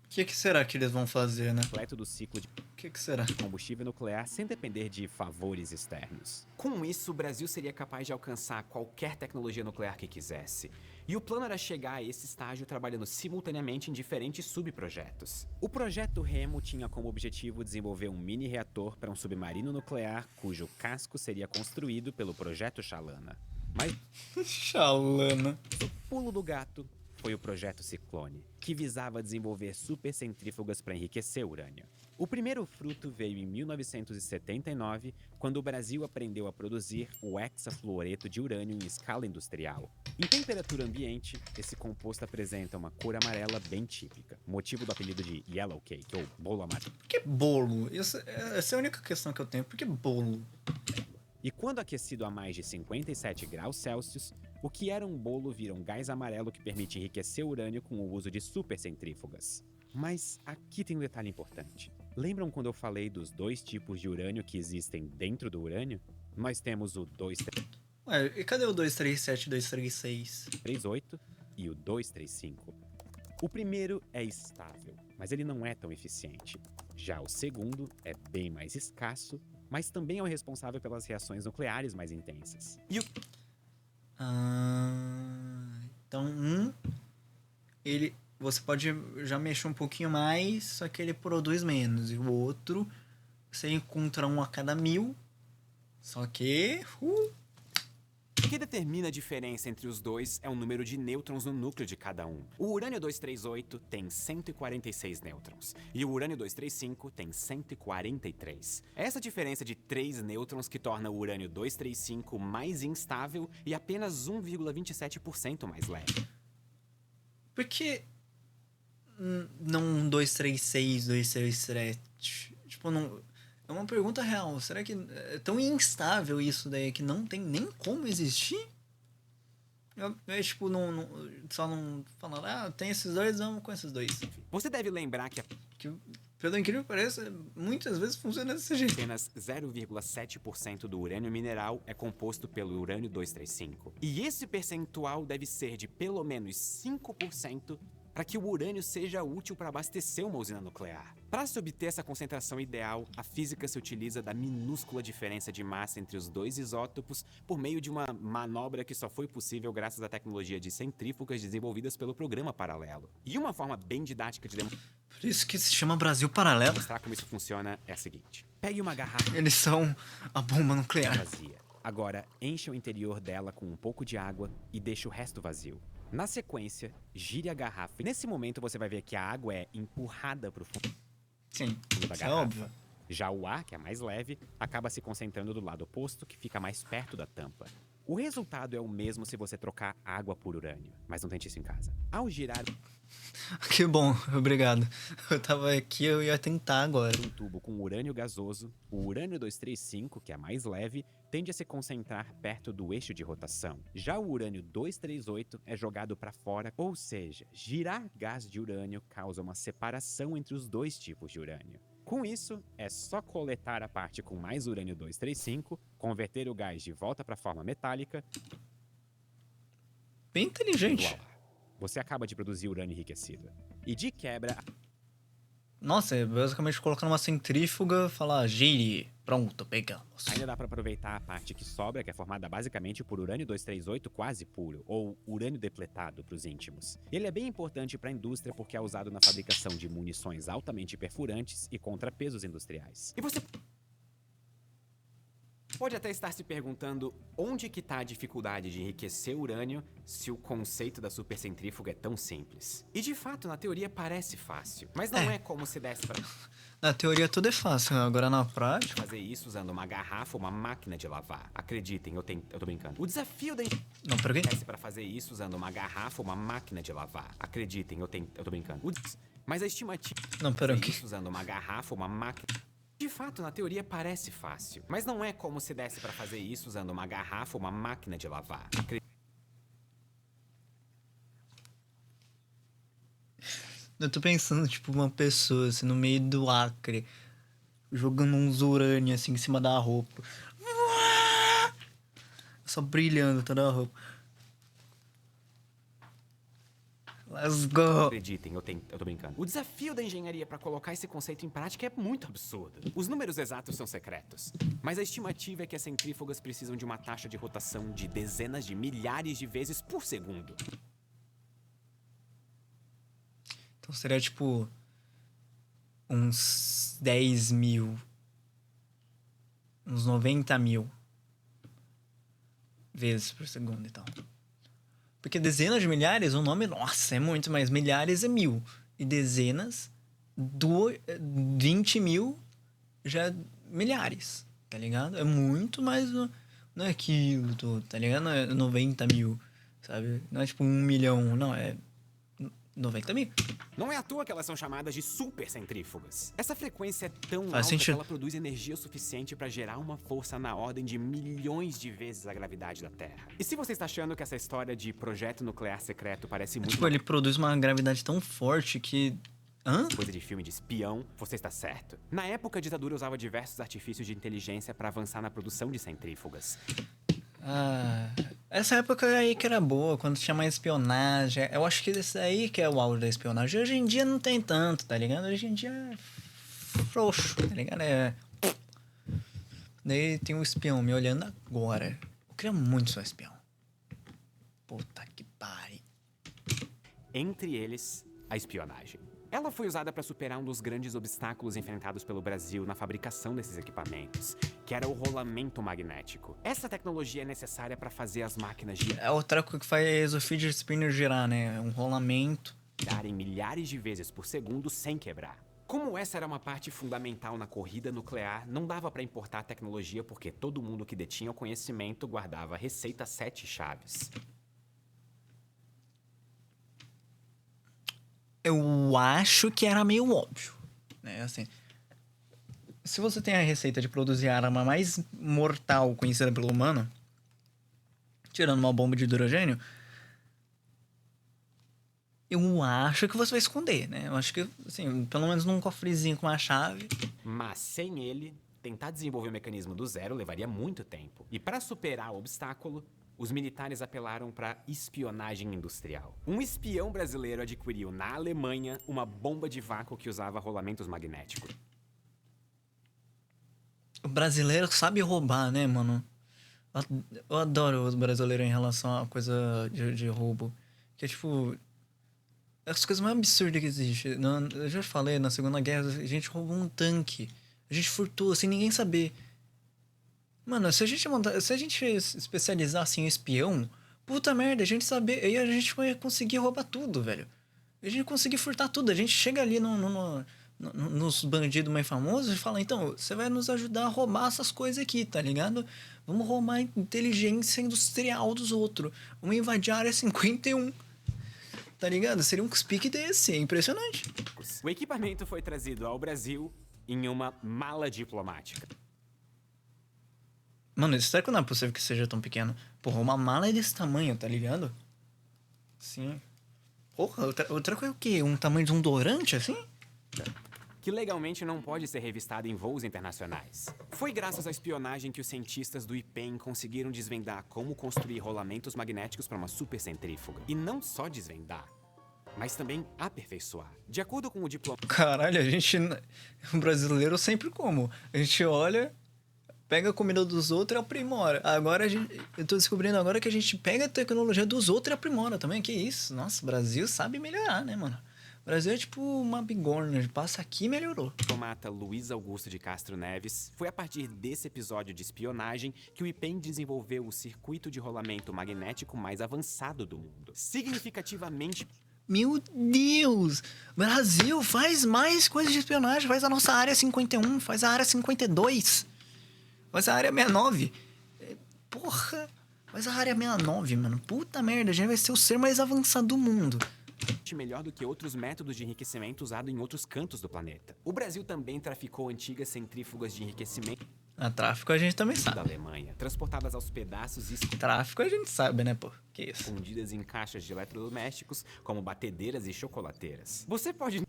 que será que eles vão fazer, né? completo do ciclo de O que será? combustível nuclear sem depender de favores externos. Com isso, o Brasil seria capaz de alcançar qualquer tecnologia nuclear que quisesse. E o plano era chegar a esse estágio trabalhando simultaneamente em diferentes subprojetos. O projeto Remo tinha como objetivo desenvolver um mini reator para um submarino nuclear cujo casco seria construído pelo Projeto Chalana. Mas Xalana. o pulo do gato foi o Projeto Ciclone, que visava desenvolver supercentrífugas para enriquecer urânio. O primeiro fruto veio em 1979, quando o Brasil aprendeu a produzir o hexafluoreto de urânio em escala industrial. Em temperatura ambiente, esse composto apresenta uma cor amarela bem típica, motivo do apelido de yellow cake, ou bolo amarelo. Por que bolo? Essa é a única questão que eu tenho. Por que bolo? E quando aquecido a mais de 57 graus Celsius, o que era um bolo vira um gás amarelo que permite enriquecer o urânio com o uso de supercentrífugas. Mas aqui tem um detalhe importante. Lembram quando eu falei dos 2 tipos de urânio que existem dentro do urânio? Nós temos o 238 Ué, e cadê o 237, 236? e o 235. O primeiro é estável, mas ele não é tão eficiente. Já o segundo é bem mais escasso, mas também é o responsável pelas reações nucleares mais intensas. Então, você pode já mexer um pouquinho mais, só que ele produz menos. E o outro, você encontra um a cada 1000, só que... O que determina a diferença entre os dois é o número de nêutrons no núcleo de cada um. O urânio-238 tem 146 nêutrons e o urânio-235 tem 143. Essa diferença de 3 nêutrons que torna o urânio-235 mais instável e apenas 1,27% mais leve. Por que não 236, 237? Tipo, não... É uma pergunta real. Será que é tão instável isso daí que não tem nem como existir? Tipo, só não falando, tem esses dois, vamos com esses dois. Você deve lembrar que pelo incrível que pareça, muitas vezes funciona desse jeito. apenas 0,7% do urânio mineral é composto pelo urânio-235. E esse percentual deve ser de pelo menos 5% para que o urânio seja útil para abastecer uma usina nuclear. Para se obter essa concentração ideal, a física se utiliza da minúscula diferença de massa entre os dois isótopos por meio de uma manobra que só foi possível graças à tecnologia de centrífugas desenvolvidas pelo Programa Paralelo. E uma forma bem didática de Por isso que se chama Brasil Paralelo. mostrar como isso funciona é a seguinte. Pegue uma garrafa Eles são a bomba nuclear. vazia. Agora, encha o interior dela com um pouco de água e deixe o resto vazio. Na sequência, gire a garrafa. E nesse momento você vai ver que a água é empurrada para o fundo Sim, da é garrafa. óbvio. Já o ar, que é mais leve, acaba se concentrando do lado oposto, que fica mais perto da tampa. O resultado é o mesmo se você trocar água por urânio, mas não tente isso em casa. Ao girar Que bom, obrigado. Eu tava aqui, eu ia tentar agora. um tubo com urânio gasoso, o urânio-235, que é mais leve, tende a se concentrar perto do eixo de rotação. Já o urânio-238 é jogado para fora, ou seja, girar gás de urânio causa uma separação entre os dois tipos de urânio. Com isso, é só coletar a parte com mais urânio-235, converter o gás de volta para a forma metálica Bem inteligente. igual. Você acaba de produzir urânio enriquecido. E de quebra, Nossa, é basicamente colocar numa centrífuga, falar, gire, pronto, pegamos. ainda dá para aproveitar a parte que sobra, que é formada basicamente por urânio-238 quase puro, ou urânio depletado para os íntimos. Ele é bem importante para a indústria porque é usado na fabricação de munições altamente perfurantes e contrapesos industriais. E você pode até estar se perguntando onde que está a dificuldade de enriquecer urânio se o conceito da supercentrífuga é tão simples. E de fato, na teoria parece fácil, mas não é como se desse para Na teoria tudo é fácil, agora na prática... fazer isso usando uma garrafa ou uma máquina de lavar. Acreditem, eu tô brincando. O desafio da Não, pera quê? para fazer isso usando uma garrafa ou uma máquina de lavar. Acreditem, eu tô brincando. Mas a estimativa Não, pera fazer quê? isso usando uma garrafa ou uma máquina. De fato, na teoria parece fácil, mas não é como se desse para fazer isso usando uma garrafa ou uma máquina de lavar. Eu tô pensando, tipo, uma pessoa, assim, no meio do Acre, jogando uns urânio, assim, em cima da roupa. Só brilhando toda a roupa. Let's go! Acreditem, eu tô brincando. O desafio da engenharia para colocar esse conceito em prática é muito absurdo. Os números exatos são secretos, mas a estimativa é que as centrífugas precisam de uma taxa de rotação de dezenas de milhares de vezes por segundo. Então seria, tipo, uns 10 mil, uns 90 mil vezes por segundo e tal. Porque dezenas de milhares, o nome, nossa, é muito, mas milhares é 1000. E dezenas, 20 mil já é milhares, tá ligado? É muito, mas não é aquilo todo, tá ligado? Não é 90 mil, sabe? Não é tipo 1 milhão, não, é 90 mil. Não é à toa que elas são chamadas de supercentrífugas. Essa frequência é tão Faz alta sentido. que ela produz energia o suficiente para gerar uma força na ordem de milhões de vezes a gravidade da Terra. E se você está achando que essa história de projeto nuclear secreto parece muito Tipo, ele produz uma gravidade tão forte que... Hã? coisa de filme de espião, você está certo. Na época, a ditadura usava diversos artifícios de inteligência para avançar na produção de centrífugas. Ah, essa época aí que era boa, quando tinha mais espionagem. Eu acho que esse aí que é o auge da espionagem. Hoje em dia não tem tanto, tá ligado? Hoje em dia é frouxo, tá ligado? Daí tem um espião me olhando agora. Eu queria muito ser um espião. Puta que pariu. Entre eles, a espionagem. Ela foi usada para superar um dos grandes obstáculos enfrentados pelo Brasil na fabricação desses equipamentos, que era o rolamento magnético. Essa tecnologia é necessária para fazer as máquinas É o treco que faz o fidget spinner girar, né? Um rolamento. girarem milhares de vezes por segundo sem quebrar. Como essa era uma parte fundamental na corrida nuclear, não dava para importar a tecnologia porque todo mundo que detinha o conhecimento guardava a receita 7 chaves. Eu acho que era meio óbvio, né? Assim, se você tem a receita de produzir a arma mais mortal conhecida pelo humano, tirando uma bomba de hidrogênio, eu acho que você vai esconder, né? Eu acho que, assim, pelo menos num cofrezinho com uma chave. Mas sem ele, tentar desenvolver o mecanismo do zero levaria muito tempo. E para superar o obstáculo, os militares apelaram para espionagem industrial. Um espião brasileiro adquiriu na Alemanha uma bomba de vácuo que usava rolamentos magnéticos. O brasileiro sabe roubar, né, mano? Eu adoro os brasileiros em relação a coisa de roubo. Que é tipo. As coisas mais absurdas que existem. Eu já falei, na Segunda Guerra, a gente roubou um tanque. A gente furtou sem ninguém saber. Mano, se a gente especializar assim em espião, puta merda, a gente saber. Aí a gente vai conseguir roubar tudo, velho. A gente conseguir furtar tudo. A gente chega ali nos bandidos mais famosos e fala, então, você vai nos ajudar a roubar essas coisas aqui, tá ligado? Vamos roubar a inteligência industrial dos outros. Vamos invadir a área 51. Tá ligado? Seria um speak desse, é impressionante. O equipamento foi trazido ao Brasil em uma mala diplomática. Mano, será que não é possível que seja tão pequeno? Porra, uma mala é desse tamanho, tá ligado? Sim. Porra, outra coisa é o quê? Um tamanho de um dorante, assim? Que legalmente não pode ser revistada em voos internacionais. Foi graças à espionagem que os cientistas do IPEM conseguiram desvendar como construir rolamentos magnéticos para uma supercentrífuga. E não só desvendar, mas também aperfeiçoar. De acordo com o diploma... Caralho, a gente... O brasileiro sempre como? A gente olha, pega a comida dos outros e aprimora. Agora eu tô descobrindo agora que a gente pega a tecnologia dos outros e aprimora também. Que isso? Nossa, o Brasil sabe melhorar, né, mano? O Brasil é tipo uma bigorna, passa aqui e melhorou. Diplomata Luiz Augusto de Castro Neves, foi a partir desse episódio de espionagem que o IPEM desenvolveu o circuito de rolamento magnético mais avançado do mundo. Significativamente... Meu Deus! Brasil, faz mais coisas de espionagem. Faz a nossa área 51, faz a área 52, faz a área 69. Porra! Faz a área 69, mano. Puta merda, a gente vai ser o ser mais avançado do mundo. Melhor do que outros métodos de enriquecimento usados em outros cantos do planeta. O Brasil também traficou antigas centrífugas de enriquecimento A tráfico a gente também da sabe. Alemanha, transportadas aos pedaços e Tráfico a gente sabe, né, pô? Que isso? escondidas em caixas de eletrodomésticos, como batedeiras e chocolateiras. Você pode...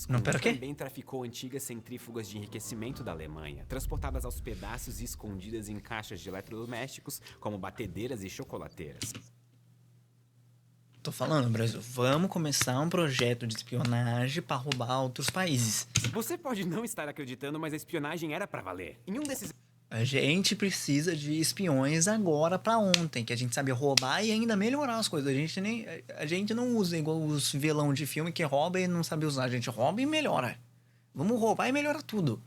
Não, pera, o quê? Também traficou antigas centrífugas de enriquecimento da Alemanha, transportadas aos pedaços e escondidas em caixas de eletrodomésticos, como batedeiras e chocolateiras. Tô falando, Brasil, vamos começar um projeto de espionagem pra roubar outros países. Você pode não estar acreditando, mas a espionagem era pra valer. Em um desses... A gente precisa de espiões agora pra ontem, que a gente sabe roubar e ainda melhorar as coisas. A gente não usa igual os vilão de filme que rouba e não sabe usar. A gente rouba e melhora. Vamos roubar e melhora tudo.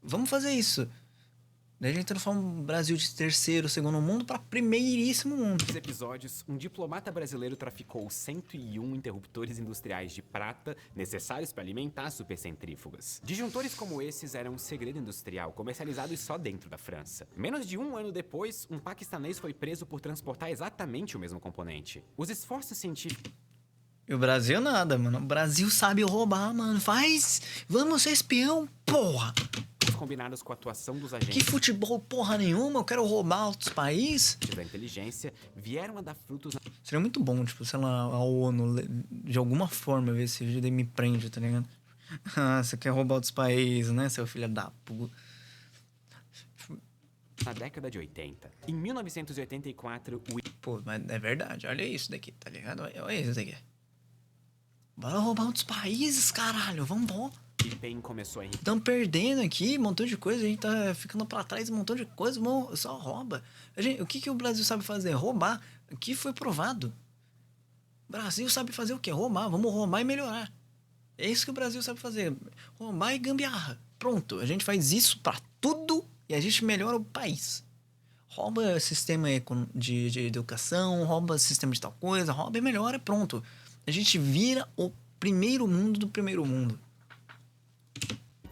Vamos fazer isso. Daí a gente transforma o Brasil de terceiro, segundo mundo pra primeiríssimo mundo. Nesses episódios, um diplomata brasileiro traficou 101 interruptores industriais de prata necessários para alimentar supercentrífugas. Disjuntores como esses eram um segredo industrial, comercializados só dentro da França. Menos de um ano depois, um paquistanês foi preso por transportar exatamente o mesmo componente. Os esforços científicos... E o Brasil nada, mano. O Brasil sabe roubar, mano. Faz! Vamos ser espião, porra! combinados com a atuação dos Que agentes futebol porra nenhuma, eu quero roubar outros países. da inteligência vieram a dar frutos na Seria muito bom, tipo, sei lá, a ONU, de alguma forma, ver se ele me prende, tá ligado? Ah, você quer roubar outros países, né, seu filho da puta? na década de 80. Em 1984, o Pô, mas é verdade, olha isso daqui, tá ligado? Olha isso daqui. Bora roubar outros países, caralho, vambora. IPEM começou a Estão perdendo aqui um montão de coisa, a gente tá ficando pra trás um montão de coisa, só rouba. O que o Brasil sabe fazer? Roubar. Aqui foi provado. O Brasil sabe fazer o quê? Roubar. Vamos roubar e melhorar. É isso que o Brasil sabe fazer. Roubar e gambiarra. Pronto. A gente faz isso pra tudo e a gente melhora o país. Rouba sistema de educação, rouba sistema de tal coisa, rouba e melhora, pronto. A gente vira o primeiro mundo do primeiro mundo.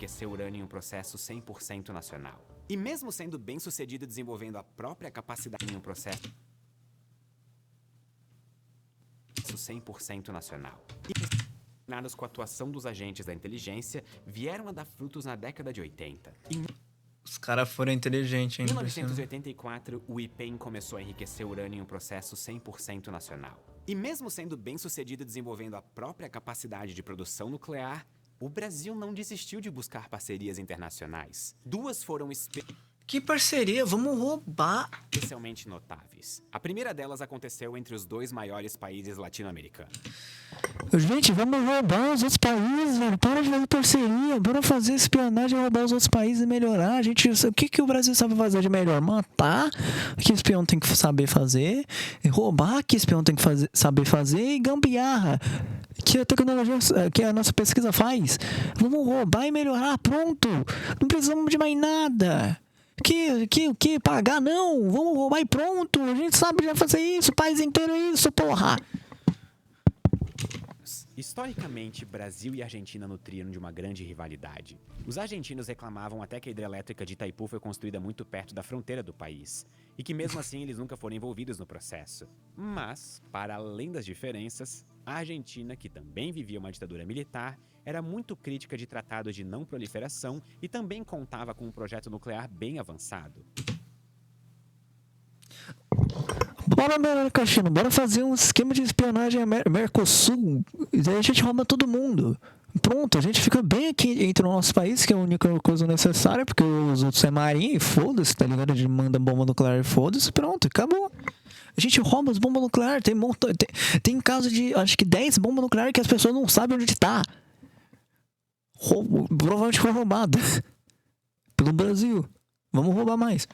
enriquecer urânio em um processo 100% nacional. E mesmo sendo bem sucedido desenvolvendo a própria capacidade em um processo 100% nacional. E com a atuação dos agentes da inteligência, vieram a dar frutos na década de 80. Os caras foram inteligentes, hein? Em 1984, o IPEM começou a enriquecer urânio em um processo 100% nacional. E mesmo sendo bem sucedido desenvolvendo a própria capacidade de produção nuclear, o Brasil não desistiu de buscar parcerias internacionais. Duas foram Que parceria? Vamos roubar. especialmente notáveis. A primeira delas aconteceu entre os dois maiores países latino-americanos. Gente, vamos roubar os outros países, velho. Para de fazer parceria. Bora fazer espionagem e roubar os outros países e melhorar. O que o Brasil sabe fazer de melhor? Matar, que o espião tem que saber fazer. E roubar, que o espião tem que saber fazer. E gambiarra, que a tecnologia, que a nossa pesquisa faz. Vamos roubar e melhorar. Pronto. Não precisamos de mais nada. Que pagar? Não. Vamos roubar e pronto. A gente sabe já fazer isso. O país inteiro é isso, porra. Historicamente, Brasil e Argentina nutriram de uma grande rivalidade. Os argentinos reclamavam até que a hidrelétrica de Itaipu foi construída muito perto da fronteira do país, e que mesmo assim eles nunca foram envolvidos no processo. Mas, para além das diferenças, a Argentina, que também vivia uma ditadura militar, era muito crítica de tratados de não proliferação e também contava com um projeto nuclear bem avançado. Bora, Caixino, bora fazer um esquema de espionagem Mercosul. E daí a gente rouba todo mundo. Pronto, a gente fica bem aqui entre o nosso país, que é a única coisa necessária, porque os outros é marinha e foda-se, tá ligado? A gente manda bomba nuclear e foda-se, pronto, acabou. A gente rouba as bombas nucleares. Tem caso de, acho que 10 bombas nucleares que as pessoas não sabem onde tá. Provavelmente foi roubada pelo Brasil. Vamos roubar mais.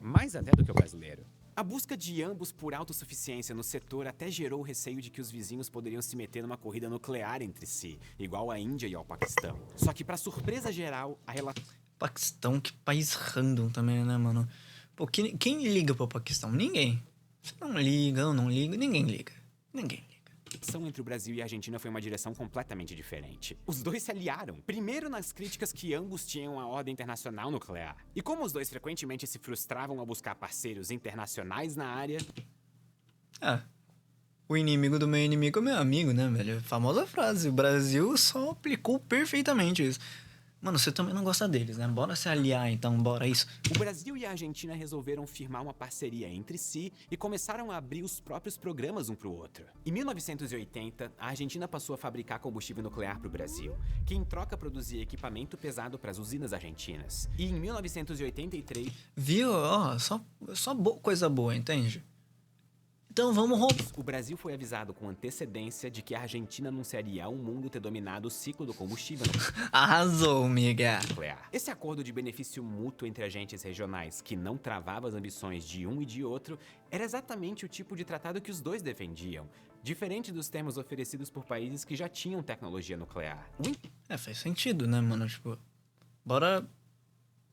Mais até do que o brasileiro. A busca de ambos por autossuficiência no setor até gerou o receio de que os vizinhos poderiam se meter numa corrida nuclear entre si, igual a Índia e ao Paquistão. Só que, pra surpresa geral, a relação... Paquistão, que país random também, né, mano? Pô, quem liga pro Paquistão? Ninguém. Você não liga, eu não ligo, ninguém liga. Ninguém liga. A relação entre o Brasil e a Argentina foi uma direção completamente diferente. Os dois se aliaram, primeiro nas críticas que ambos tinham à ordem internacional nuclear. E como os dois frequentemente se frustravam ao buscar parceiros internacionais na área... O inimigo do meu inimigo é meu amigo, né, velho? Famosa frase. O Brasil só aplicou perfeitamente isso. Mano, você também não gosta deles, né? Bora se aliar, então, bora isso. O Brasil e a Argentina resolveram firmar uma parceria entre si e começaram a abrir os próprios programas um pro outro. Em 1980, a Argentina passou a fabricar combustível nuclear pro Brasil, que em troca produzia equipamento pesado para as usinas argentinas. E em 1983... Viu? Ó, coisa boa, entende? Então vamos roubar. O Brasil foi avisado com antecedência de que a Argentina anunciaria ao mundo ter dominado o ciclo do combustível Arrasou, miga. nuclear. Esse acordo de benefício mútuo entre agentes regionais, que não travava as ambições de um e de outro, era exatamente o tipo de tratado que os dois defendiam, diferente dos termos oferecidos por países que já tinham tecnologia nuclear. Faz sentido, né, mano? Tipo, bora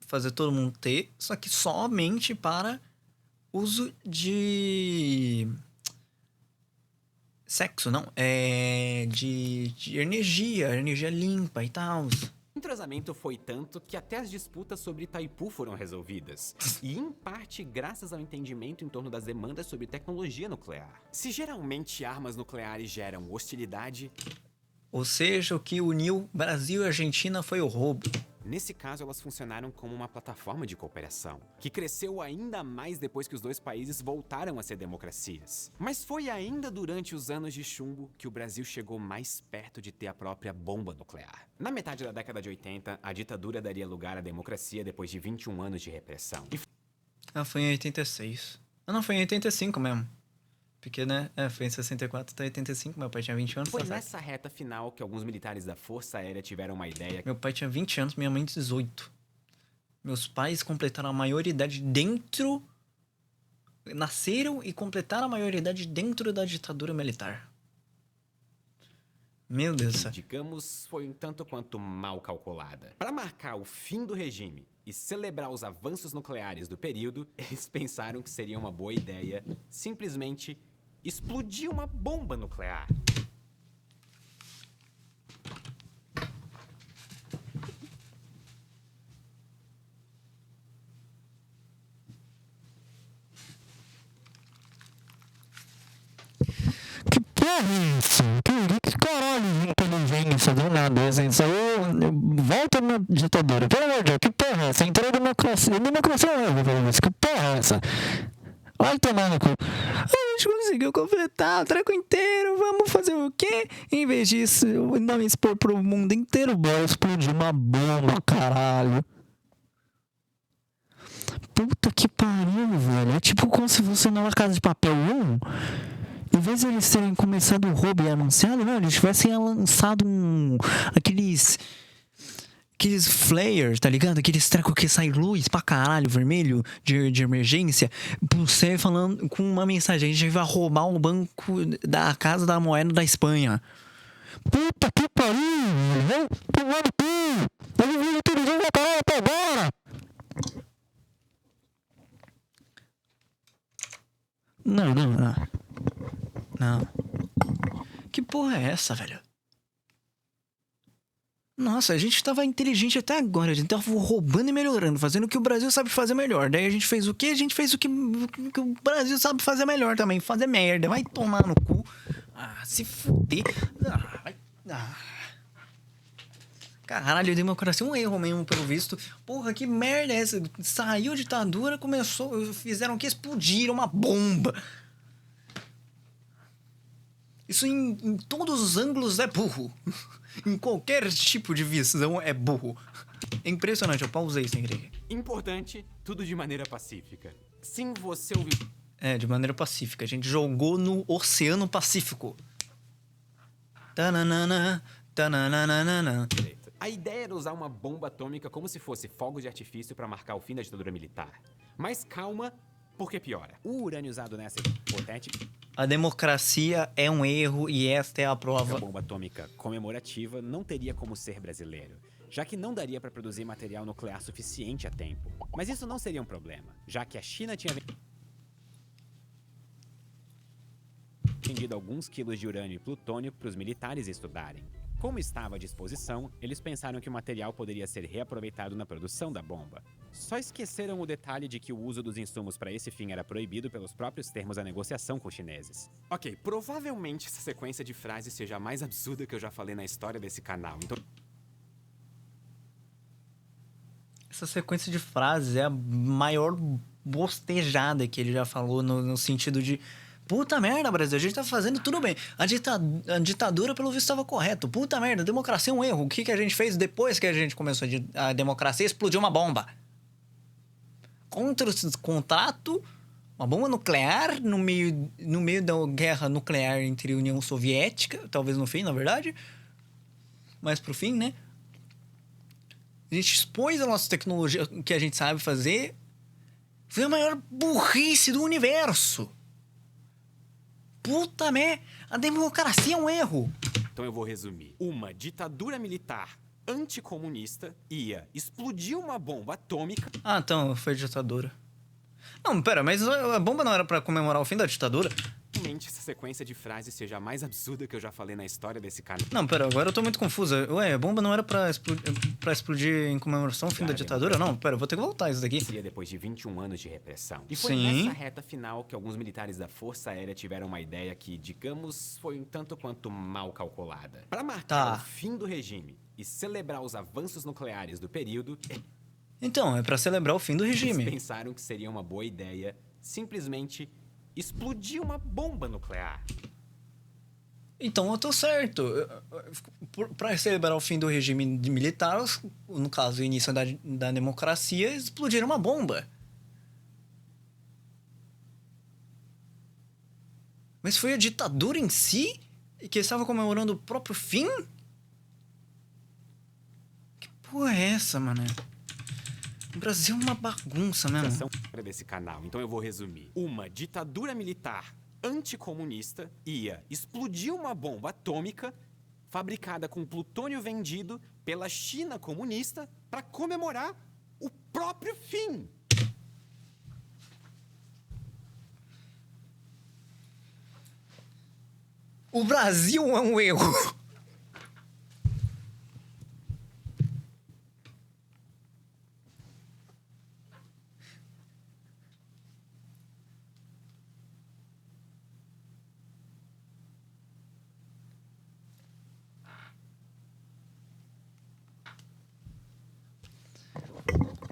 fazer todo mundo ter, só que somente para uso de sexo, não, de energia limpa e tal. O entrosamento foi tanto que até as disputas sobre Itaipu foram resolvidas. E em parte graças ao entendimento em torno das demandas sobre tecnologia nuclear. Se geralmente armas nucleares geram hostilidade... Ou seja, o que uniu Brasil e Argentina foi o roubo. Nesse caso, elas funcionaram como uma plataforma de cooperação, que cresceu ainda mais depois que os dois países voltaram a ser democracias. Mas foi ainda durante os anos de chumbo que o Brasil chegou mais perto de ter a própria bomba nuclear. Na metade da década de 80, a ditadura daria lugar à democracia depois de 21 anos de repressão. Foi em 86. Não, foi em 85 mesmo. Porque, né? Foi em 64 até 85, meu pai tinha 20 anos. Foi tá certo. nessa reta final que alguns militares da Força Aérea tiveram uma ideia. Meu pai tinha 20 anos, minha mãe 18. Meus pais completaram a maioridade dentro... Nasceram e completaram a maioridade dentro da ditadura militar. Meu Deus do céu. Digamos, foi um tanto quanto mal calculada. Para marcar o fim do regime e celebrar os avanços nucleares do período, eles pensaram que seria uma boa ideia simplesmente explodir uma bomba nuclear. Que porra é isso? Que caralho de inteligência do nada é essa? Volta na ditadura. Pelo amor de Deus, que porra é essa? Entrou democracia. Democracia não é, pelo menos. Que porra é essa? Vai tomar no cu. A gente conseguiu completar o treco inteiro. Vamos fazer o quê? Em vez disso, não expor pro mundo inteiro, bora explodir uma bomba, caralho. Puta que pariu, velho. É tipo como se fosse na Casa de Papel 1. Em vez de eles terem começado o roubo e anunciado, não, eles tivessem lançado aqueles flares, tá ligado? Aqueles trecos que sai luz pra caralho, vermelho, de emergência. Você falando com uma mensagem: a gente vai roubar um banco da Casa da Moeda da Espanha. Puta que pariu! Vamos tomar no cu! Eu não vi tudo de caralho até agora! Não. Que porra é essa, velho? Nossa, a gente tava inteligente até agora. A gente tava roubando e melhorando, fazendo o que o Brasil sabe fazer melhor. Daí a gente fez o quê? A gente fez o que o Brasil sabe fazer melhor também. Fazer merda. Vai tomar no cu. Ah, se fuder. Caralho, democracia é um erro mesmo, pelo visto. Porra, que merda é essa? Saiu a ditadura, começou... Fizeram o quê? Explodiram uma bomba. Isso em todos os ângulos é burro. Em qualquer tipo de visão é burro. É impressionante, eu pausei sem querer. Importante, tudo de maneira pacífica. Sim, você ouviu. De maneira pacífica. A gente jogou no Oceano Pacífico. Tananana, tananana. A ideia era usar uma bomba atômica como se fosse fogo de artifício para marcar o fim da ditadura militar. Mas calma, porque piora. O urânio usado nessa hipotética... A democracia é um erro e esta é a A prova. bomba atômica comemorativa não teria como ser brasileiro, já que não daria para produzir material nuclear suficiente a tempo. Mas isso não seria um problema, já que a China tinha vendido alguns quilos de urânio e plutônio para os militares estudarem. Como estava à disposição, eles pensaram que o material poderia ser reaproveitado na produção da bomba. Só esqueceram o detalhe de que o uso dos insumos para esse fim era proibido pelos próprios termos da negociação com os chineses. Ok, provavelmente essa sequência de frases seja a mais absurda que eu já falei na história desse canal, então... Essa sequência de frases é a maior bostejada que ele já falou no sentido de... Puta merda, Brasil, a gente tá fazendo tudo bem. A ditadura, pelo visto, estava correto. Puta merda, a democracia é um erro. O que a gente fez depois que a gente começou a democracia? Explodiu uma bomba. Contra o contrato, uma bomba nuclear no meio da guerra nuclear entre a União Soviética, talvez no fim, na verdade. Mas pro fim, né? A gente expôs a nossa tecnologia, o que a gente sabe fazer. Foi a maior burrice do universo. Puta merda, a democracia é um erro. Então eu vou resumir. Uma ditadura militar anticomunista ia explodir uma bomba atômica... Ah, então, foi ditadura. Não, pera, mas a bomba não era pra comemorar o fim da ditadura? Essa sequência de frases seja a mais absurda que eu já falei na história desse canal. Não, pera, agora eu tô muito confusa. Ué, a bomba não era pra explodir em comemoração ao fim da ditadura? Não, pera, eu vou ter que voltar isso daqui. Seria depois de 21 anos de repressão. E foi Sim. nessa reta final que alguns militares da Força Aérea tiveram uma ideia que, digamos, foi um tanto quanto mal calculada. Para marcar o fim do regime e celebrar os avanços nucleares do período... Então, é pra celebrar o fim do regime. Eles pensaram que seria uma boa ideia simplesmente explodir uma bomba nuclear. Então eu tô certo. Pra celebrar o fim do regime militar, no caso, o início da democracia, explodiram uma bomba. Mas foi a ditadura em si que estava comemorando o próprio fim? Que porra é essa, mano? O Brasil é uma bagunça mesmo. Desse canal, então eu vou resumir. Uma ditadura militar anticomunista ia explodir uma bomba atômica fabricada com plutônio vendido pela China comunista para comemorar o próprio fim. O Brasil é um erro.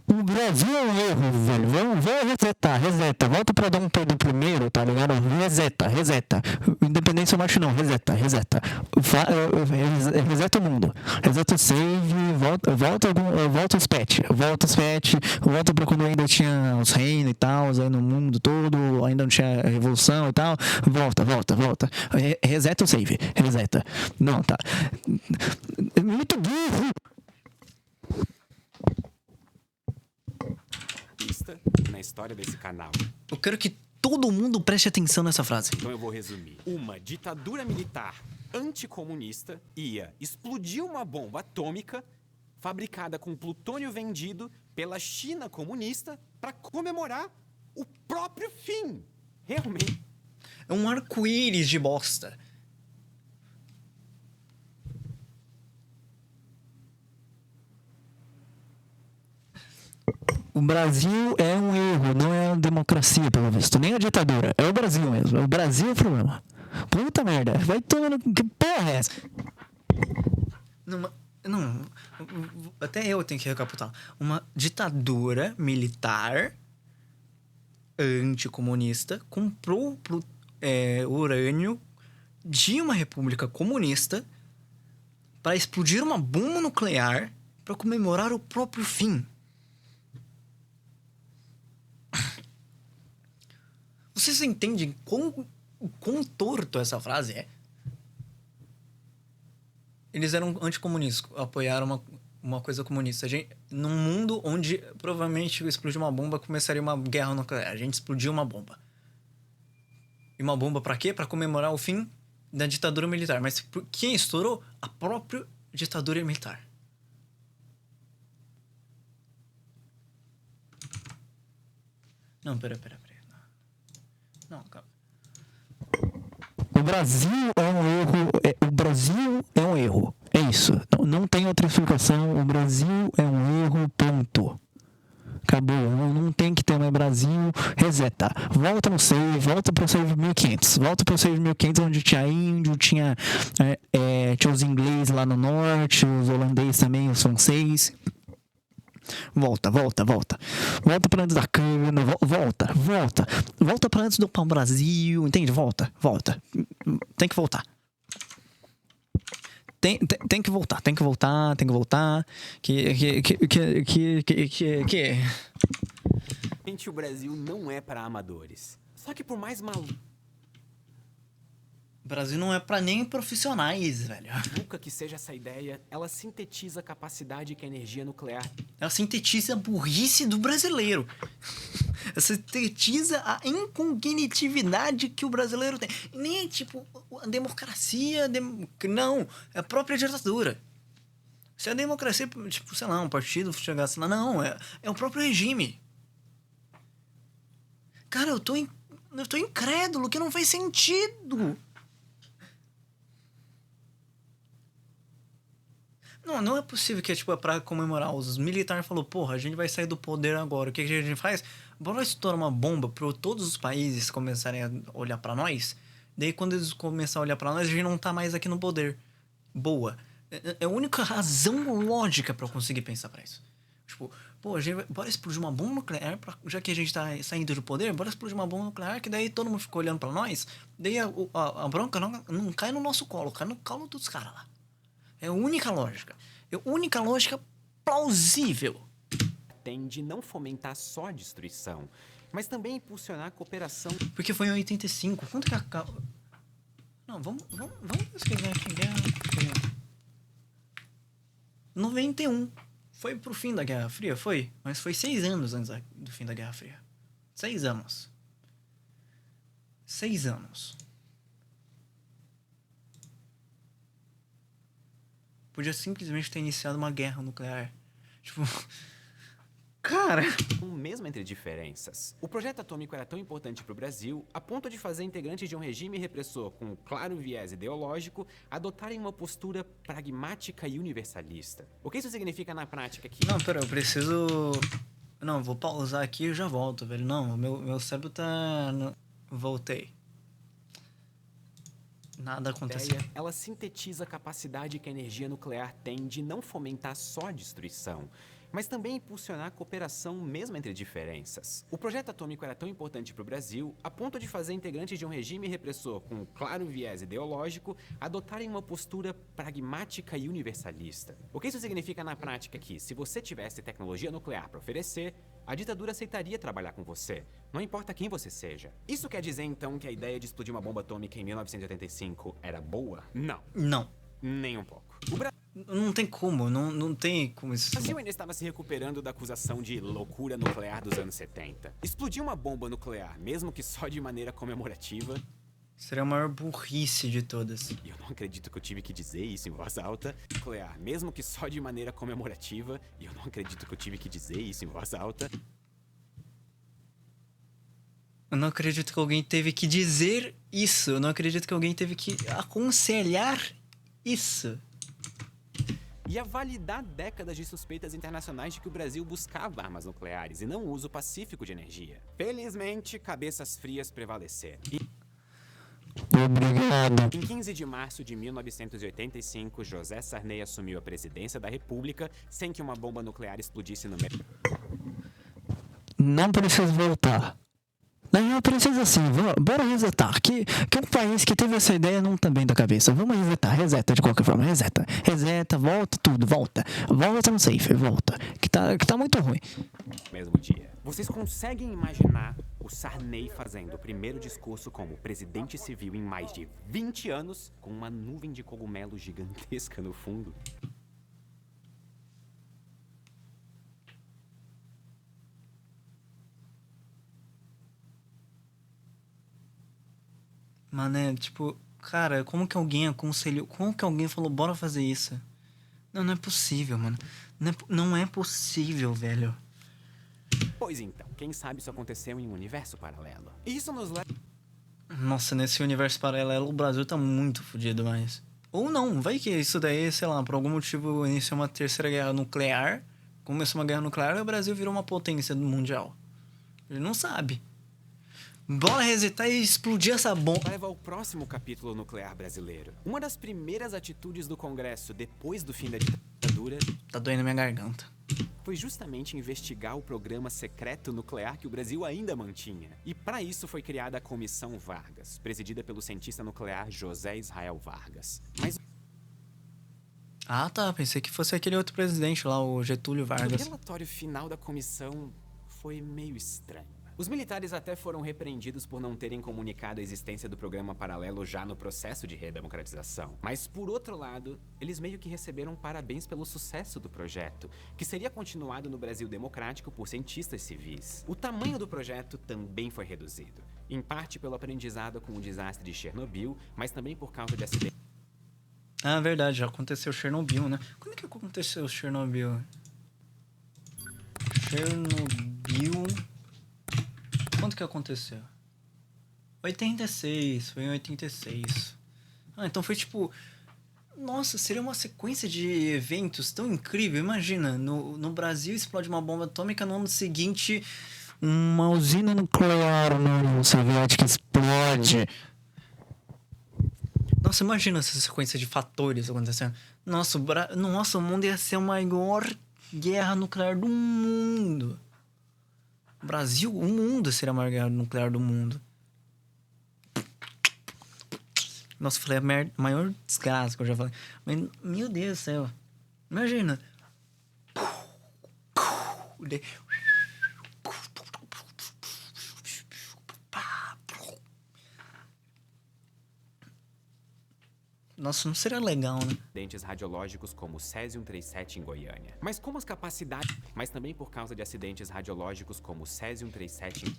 O Brasil é um erro, velho. Vamos resetar, reseta. Volta pra Dom Pedro I, tá ligado? Reseta. Independência ou morte não, reseta. Reseta o mundo. Reseta o save, volta os patch. Volta pra quando ainda tinha os reinos e tal, aí no mundo todo, ainda não tinha revolução e tal. Volta. Reseta o save, reseta. Não, tá. Muito burro. Na história desse canal. Eu quero que todo mundo preste atenção nessa frase. Então eu vou resumir. Uma ditadura militar anticomunista ia explodir uma bomba atômica fabricada com plutônio vendido pela China comunista para comemorar o próprio fim. Realmente. É um arco-íris de bosta. O Brasil é um erro, não é a democracia, pelo visto. Nem a ditadura. É o Brasil mesmo. O Brasil é o problema. Puta merda. Vai tomando... Que porra é essa? Não. Até eu tenho que recapitular. Uma ditadura militar anticomunista comprou urânio de uma república comunista para explodir uma bomba nuclear para comemorar o próprio fim. Vocês entendem quão torto essa frase é? Eles eram anticomunistas, apoiaram uma coisa comunista. Num mundo onde provavelmente explodir uma bomba começaria uma guerra nuclear. A gente explodiu uma bomba. E uma bomba pra quê? Pra comemorar o fim da ditadura militar. Mas quem estourou? A própria ditadura militar. Não, pera. Não, calma. O Brasil é um erro. O Brasil é um erro. É isso. Não tem outra explicação. O Brasil é um erro, ponto. Acabou. Não tem que ter mais Brasil. Reseta. Volta no save. Volta pro save 1500. Volta pro save 1500 onde tinha índio, tinha os ingleses lá no norte, os holandeses também, os franceses. Volta. Volta pra antes da câmera. Volta pra antes do pau-brasil. Entende? Volta. Tem que voltar. Tem que voltar. Gente, o Brasil não é para amadores. Só que por mais maluco O Brasil não é pra nem profissionais, velho. Nunca que seja essa ideia, ela sintetiza a capacidade que a energia nuclear... Ela sintetiza a burrice do brasileiro. Ela sintetiza a incognitividade que o brasileiro tem. E nem é tipo a democracia... Não, é a própria ditadura. Se a democracia, tipo, sei lá, um partido chegasse lá... Não, é o próprio regime. Cara, eu tô incrédulo, que não faz sentido. Não é possível que, tipo, pra comemorar, os militares falou, porra, a gente vai sair do poder agora, o que a gente faz? Bora estourar uma bomba pra todos os países começarem a olhar pra nós, daí quando eles começarem a olhar pra nós, a gente não tá mais aqui no poder. Boa. É a única razão lógica pra eu conseguir pensar pra isso. Tipo, pô, bora explodir uma bomba nuclear, já que a gente tá saindo do poder, bora explodir uma bomba nuclear, que daí todo mundo ficou olhando pra nós, daí a bronca não cai no nosso colo, cai no colo dos caras lá. É a única lógica. É a única lógica plausível. Tende não fomentar só a destruição, mas também impulsionar a cooperação. Porque foi em 85. Quanto que Não, vamos pesquisar aqui. Guerra Fria. 91. Foi pro fim da Guerra Fria? Foi. Mas foi 6 anos antes do fim da Guerra Fria. 6 anos. 6 anos. Podia simplesmente ter iniciado uma guerra nuclear. Tipo... Cara... Mesmo entre diferenças, o projeto atômico era tão importante para o Brasil a ponto de fazer integrantes de um regime repressor com claro viés ideológico adotarem uma postura pragmática e universalista. O que isso significa na prática aqui? Não, pera, eu preciso... Não, vou pausar aqui e já volto, velho. Não, meu cérebro tá... Voltei. Nada aconteceu. Ela sintetiza a capacidade que a energia nuclear tem de não fomentar só a destruição, mas também impulsionar a cooperação mesmo entre diferenças. O projeto atômico era tão importante para o Brasil a ponto de fazer integrantes de um regime repressor com claro viés ideológico adotarem uma postura pragmática e universalista. O que isso significa na prática é que, se você tivesse tecnologia nuclear para oferecer, a ditadura aceitaria trabalhar com você, não importa quem você seja. Isso quer dizer, então, que a ideia de explodir uma bomba atômica em 1985 era boa? Não. Não. Nem um pouco. Não tem como, não tem como isso... O Brasil ainda estava se recuperando da acusação de loucura nuclear dos anos 70. Explodir uma bomba nuclear, mesmo que só de maneira comemorativa... Seria a maior burrice de todas. E eu não acredito que eu tive que dizer isso em voz alta. Nuclear, mesmo que só de maneira comemorativa... E eu não acredito que eu tive que dizer isso em voz alta. Eu não acredito que alguém teve que dizer isso. Eu não acredito que alguém teve que aconselhar isso. E a validar décadas de suspeitas internacionais de que o Brasil buscava armas nucleares e não o uso pacífico de energia. Felizmente, cabeças frias prevaleceram. Obrigado. Em 15 de março de 1985, José Sarney assumiu a presidência da República sem que uma bomba nuclear explodisse no meio. Não precisa voltar. Não precisa sim, bora resetar. Que um país que teve essa ideia não tá bem da cabeça. Vamos resetar, reseta de qualquer forma, reseta, volta tudo, volta no safe, volta. Que tá muito ruim. Mesmo dia. Vocês conseguem imaginar o Sarney fazendo o primeiro discurso como presidente civil em mais de 20 anos, com uma nuvem de cogumelo gigantesca no fundo? Mano, tipo, cara, como que alguém aconselhou? Como que alguém falou, bora fazer isso? Não é possível, mano. Não é possível, velho. Pois então, quem sabe isso aconteceu em um universo paralelo. Isso nos leva... Nossa, nesse universo paralelo o Brasil tá muito fodido, mas... Ou não, vai que isso daí, sei lá, por algum motivo iniciou uma terceira guerra nuclear. Começou uma guerra nuclear e o Brasil virou uma potência mundial. Ele não sabe. Bora resetar e explodir essa bomba. Leva ao próximo capítulo nuclear brasileiro. Uma das primeiras atitudes do Congresso depois do fim da ditadura... Tá doendo minha garganta. Foi justamente investigar o programa secreto nuclear que o Brasil ainda mantinha. E para isso foi criada a Comissão Vargas, presidida pelo cientista nuclear José Israel Vargas. Mas... Ah, tá. Pensei que fosse aquele outro presidente lá, o Getúlio Vargas. O relatório final da comissão foi meio estranho. Os militares até foram repreendidos por não terem comunicado a existência do programa paralelo já no processo de redemocratização. Mas, por outro lado, eles meio que receberam parabéns pelo sucesso do projeto, que seria continuado no Brasil democrático por cientistas civis. O tamanho do projeto também foi reduzido, em parte pelo aprendizado com o desastre de Chernobyl, mas também por causa de acidentes. Ah, verdade, já aconteceu Chernobyl, né? Quando que aconteceu Chernobyl? Quanto que aconteceu? 86, foi em 86. Ah, então foi tipo... Nossa, seria uma sequência de eventos tão incrível. Imagina, no Brasil explode uma bomba atômica, no ano seguinte... Uma usina nuclear na União Soviética explode. Nossa, imagina essa sequência de fatores acontecendo. Nossa, o mundo ia ser a maior guerra nuclear do mundo. O Brasil, o mundo seria a maior guerra nuclear do mundo. Nossa, eu falei a maior desgraça que eu já falei. Mas, meu Deus do céu. Imagina. Nossa, não seria legal, né? acidentes radiológicos como o Césio-137 em Goiânia. Mas como as capacidades... Mas também por causa de acidentes radiológicos como o Césio-137 em...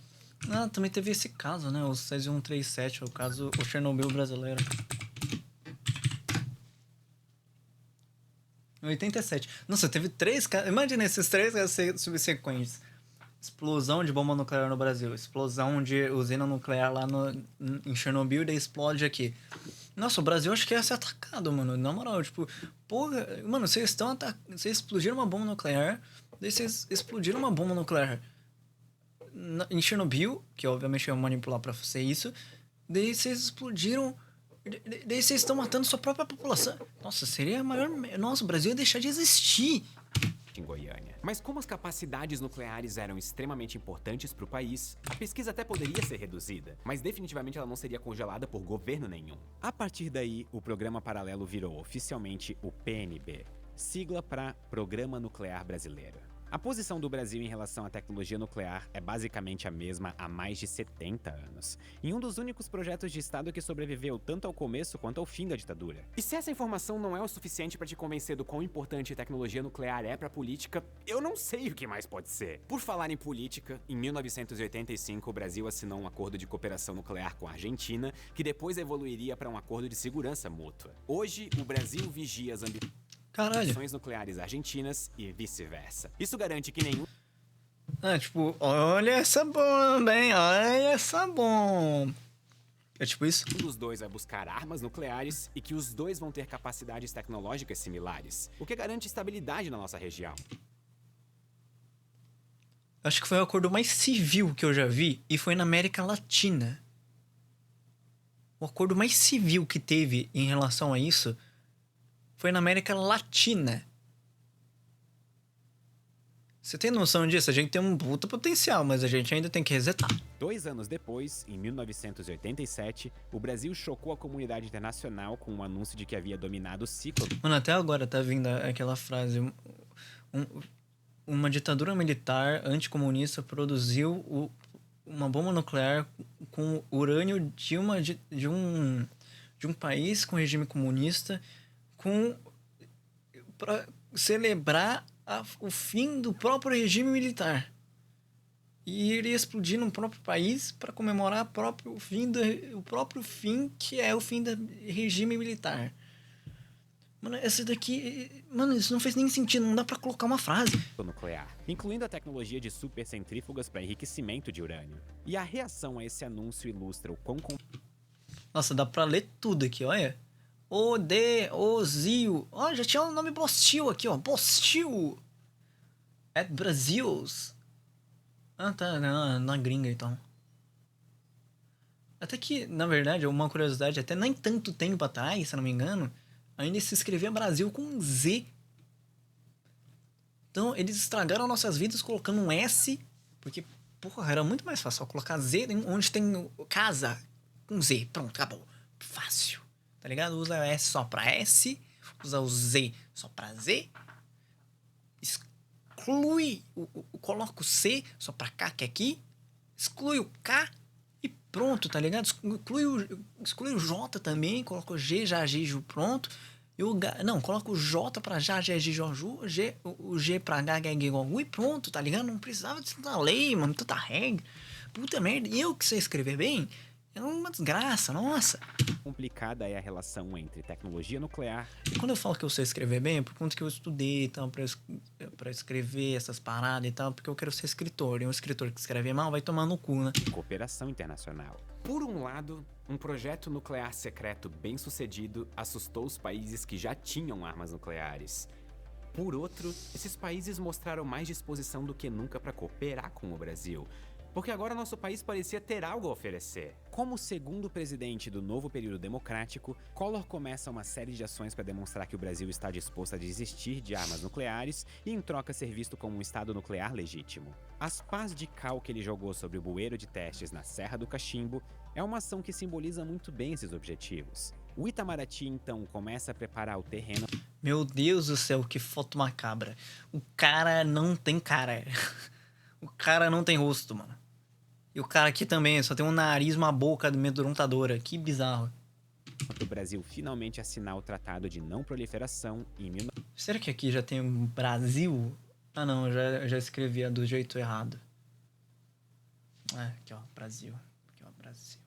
Ah, também teve esse caso, né? O Césio-137, o caso, o Chernobyl brasileiro. Em 87. Nossa, teve 3 casos. Imagina esses 3 casos subsequentes. Explosão de bomba nuclear no Brasil. Explosão de usina nuclear lá em Chernobyl e daí explode aqui. Nossa, o Brasil acho que ia ser atacado, mano. Na moral, tipo... Porra, mano, vocês explodiram uma bomba nuclear. Daí vocês explodiram uma bomba nuclear em Chernobyl, que obviamente eu ia manipular pra fazer isso. Daí vocês explodiram... Daí vocês estão matando sua própria população. Nossa, seria a maior... Nossa, o Brasil ia deixar de existir. Em Goiânia. Mas como as capacidades nucleares eram extremamente importantes para o país, a pesquisa até poderia ser reduzida, mas definitivamente ela não seria congelada por governo nenhum. A partir daí, o programa paralelo virou oficialmente o PNB, sigla para Programa Nuclear Brasileiro. A posição do Brasil em relação à tecnologia nuclear é basicamente a mesma há mais de 70 anos, em um dos únicos projetos de Estado que sobreviveu tanto ao começo quanto ao fim da ditadura. E se essa informação não é o suficiente para te convencer do quão importante a tecnologia nuclear é para a política, eu não sei o que mais pode ser. Por falar em política, em 1985 o Brasil assinou um acordo de cooperação nuclear com a Argentina, que depois evoluiria para um acordo de segurança mútua. Hoje, o Brasil vigia as ambições nucleares argentinas e vice-versa. Isso garante que nenhum... Ah, tipo, olha essa bomba, hein? Olha essa bomba. É tipo isso? Um dos dois vai buscar armas nucleares e que os dois vão ter capacidades tecnológicas similares, o que garante estabilidade na nossa região. Acho que foi o acordo mais civil que eu já vi e foi na América Latina. O acordo mais civil que teve em relação a isso foi na América Latina. Você tem noção disso? A gente tem um puta potencial, mas a gente ainda tem que resetar. 2 anos depois, em 1987, o Brasil chocou a comunidade internacional com o anúncio de que havia dominado o ciclo. Mano, até agora tá vindo aquela frase... uma ditadura militar anticomunista produziu uma bomba nuclear com urânio de um país com regime comunista para celebrar o fim do próprio regime militar. E iria explodir no próprio país para comemorar o próprio fim, que é o fim do regime militar. Mano, essa daqui... Mano, isso não fez nem sentido, não dá pra colocar uma frase. Nuclear, incluindo a tecnologia de supercentrífugas para enriquecimento de urânio. E a reação a esse anúncio ilustra o quão... Nossa, dá pra ler tudo aqui, olha. Ozil. Ó, já tinha o nome Bostil aqui, ó. Bostil. At Brasils. Ah, tá. Na gringa, então. Até que, na verdade, uma curiosidade, até nem tanto tempo atrás, se não me engano, ainda se escrevia Brasil com Z. Então, eles estragaram nossas vidas colocando um S, porque, porra, era muito mais fácil só colocar Z onde tem casa com Z. Pronto, acabou. Fácil. Tá ligado? Usa o S só pra S, usa o Z só pra Z, exclui, coloca o C só pra K, que é aqui, exclui o K e pronto, tá ligado? Exclui o J também, coloca o G, já, G, pronto. E coloca o J pra já, G, Joju, o G pra H, G, e pronto, tá ligado? Não precisava de tanta lei, mano, tanta regra. Puta merda, e eu que sei escrever bem? É uma desgraça, nossa. Complicada é a relação entre tecnologia nuclear... E quando eu falo que eu sei escrever bem, é por conta que eu estudei e tal, pra escrever essas paradas e tal, porque eu quero ser escritor. E um escritor que escreve mal vai tomar no cu, né? Cooperação internacional. Por um lado, um projeto nuclear secreto bem-sucedido assustou os países que já tinham armas nucleares. Por outro, esses países mostraram mais disposição do que nunca para cooperar com o Brasil, porque agora nosso país parecia ter algo a oferecer. Como segundo presidente do novo período democrático, Collor começa uma série de ações para demonstrar que o Brasil está disposto a desistir de armas nucleares e em troca ser visto como um estado nuclear legítimo. As pás de cal que ele jogou sobre o bueiro de testes na Serra do Cachimbo é uma ação que simboliza muito bem esses objetivos. O Itamaraty, então, começa a preparar o terreno... Meu Deus do céu, que foto macabra. O cara não tem cara. O cara não tem rosto, mano. E o cara aqui também só tem um nariz, uma boca amedrontadora. Que bizarro. o Brasil finalmente assinar o Tratado de Não Proliferação em 19... Será que aqui já tem um Brasil? Ah, não, eu já escrevia do jeito errado. Aqui, ó, Brasil. Aqui, ó, Brasil.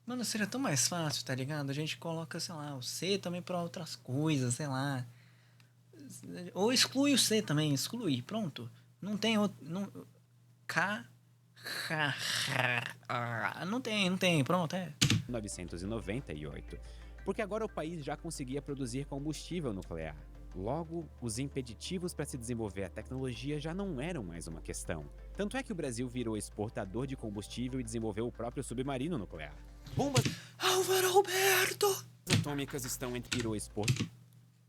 Mano, seria tão mais fácil, tá ligado? A gente coloca, sei lá, o C também pra outras coisas, sei lá. Ou exclui o C também, exclui, pronto. Não tem outro... Não, K... Não tem, pronto, 1998, porque agora o país já conseguia produzir combustível nuclear. Logo, os impeditivos para se desenvolver a tecnologia já não eram mais uma questão. Tanto é que o Brasil virou exportador de combustível e desenvolveu o próprio submarino nuclear. Bombas Álvaro Roberto! atômicas estão entre virou exportador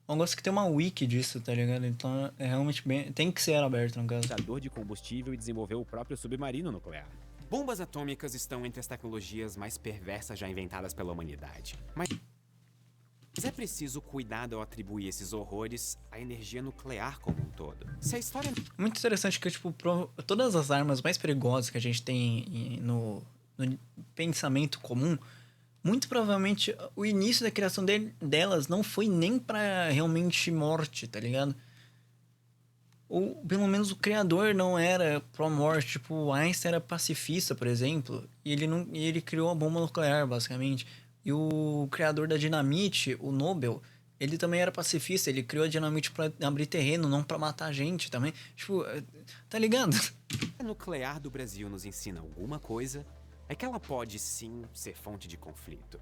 Eu gosto que tem uma wiki disso, tá ligado? Então é realmente bem... Tem que ser aberto, no caso. de combustível e desenvolveu o próprio submarino nuclear. Bombas atômicas estão entre as tecnologias mais perversas já inventadas pela humanidade. Mas é preciso cuidado ao atribuir esses horrores à energia nuclear como um todo. Se a história... Muito interessante que, tipo, todas as armas mais perigosas que a gente tem no pensamento comum, muito provavelmente o início da criação delas não foi nem pra realmente morte, tá ligado? Ou pelo menos o criador não era pró-morte. Tipo, o Einstein era pacifista, por exemplo, e ele criou a bomba nuclear, basicamente. E o criador da dinamite, o Nobel, ele também era pacifista. Ele criou a dinamite pra abrir terreno, não pra matar gente também. Tipo, tá ligado? A nuclear do Brasil nos ensina alguma coisa, é que ela pode sim ser fonte de conflito,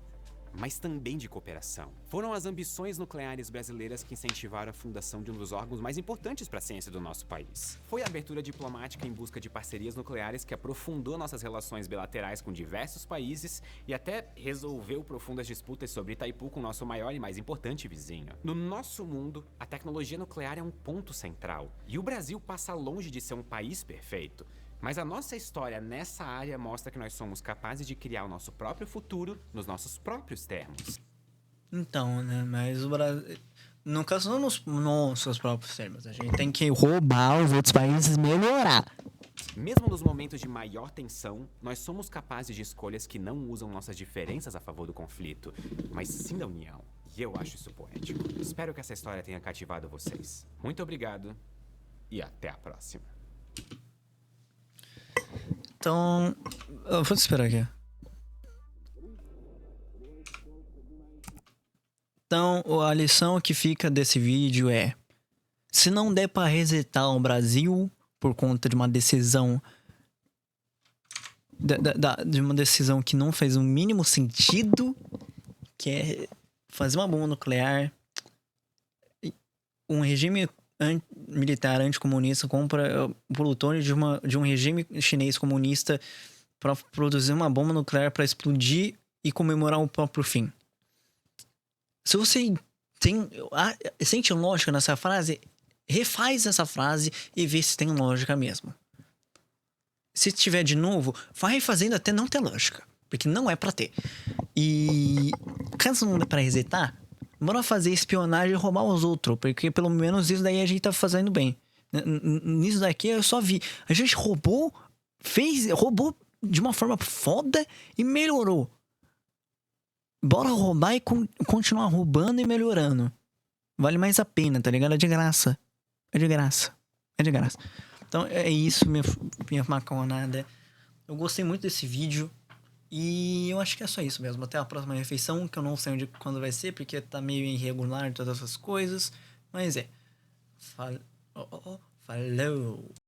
mas também de cooperação. Foram as ambições nucleares brasileiras que incentivaram a fundação de um dos órgãos mais importantes para a ciência do nosso país. Foi a abertura diplomática em busca de parcerias nucleares que aprofundou nossas relações bilaterais com diversos países e até resolveu profundas disputas sobre Itaipu com nosso maior e mais importante vizinho. No nosso mundo, a tecnologia nuclear é um ponto central, e o Brasil passa longe de ser um país perfeito. Mas a nossa história nessa área mostra que nós somos capazes de criar o nosso próprio futuro nos nossos próprios termos. Então, né? Mas o Brasil... No caso, não nos nossos próprios termos. A gente tem que roubar os outros países e melhorar. Mesmo nos momentos de maior tensão, nós somos capazes de escolhas que não usam nossas diferenças a favor do conflito, mas sim da união. E eu acho isso poético. Espero que essa história tenha cativado vocês. Muito obrigado e até a próxima. Então, eu vou te esperar aqui. Então, a lição que fica desse vídeo é: se não der pra resetar o Brasil por conta de uma decisão de uma decisão que não fez o mínimo sentido, que é fazer uma bomba nuclear, um regime militar anticomunista compra plutônio de um regime chinês comunista para produzir uma bomba nuclear para explodir e comemorar o próprio fim. Se você sente lógica nessa frase, refaz essa frase e vê se tem lógica mesmo. Se tiver de novo, vai fazendo até não ter lógica, porque não é pra ter. E caso não dê pra resetar, bora fazer espionagem e roubar os outros, porque pelo menos isso daí a gente tá fazendo bem. Nisso daqui eu só vi. A gente roubou de uma forma foda e melhorou. Bora roubar e continuar roubando e melhorando. Vale mais a pena, tá ligado? É de graça. É de graça. É de graça. Então é isso, minha macarronada. Eu gostei muito desse vídeo. E eu acho que é só isso mesmo. Até a próxima refeição, que eu não sei quando vai ser, porque tá meio irregular todas essas coisas. Mas é. Falou.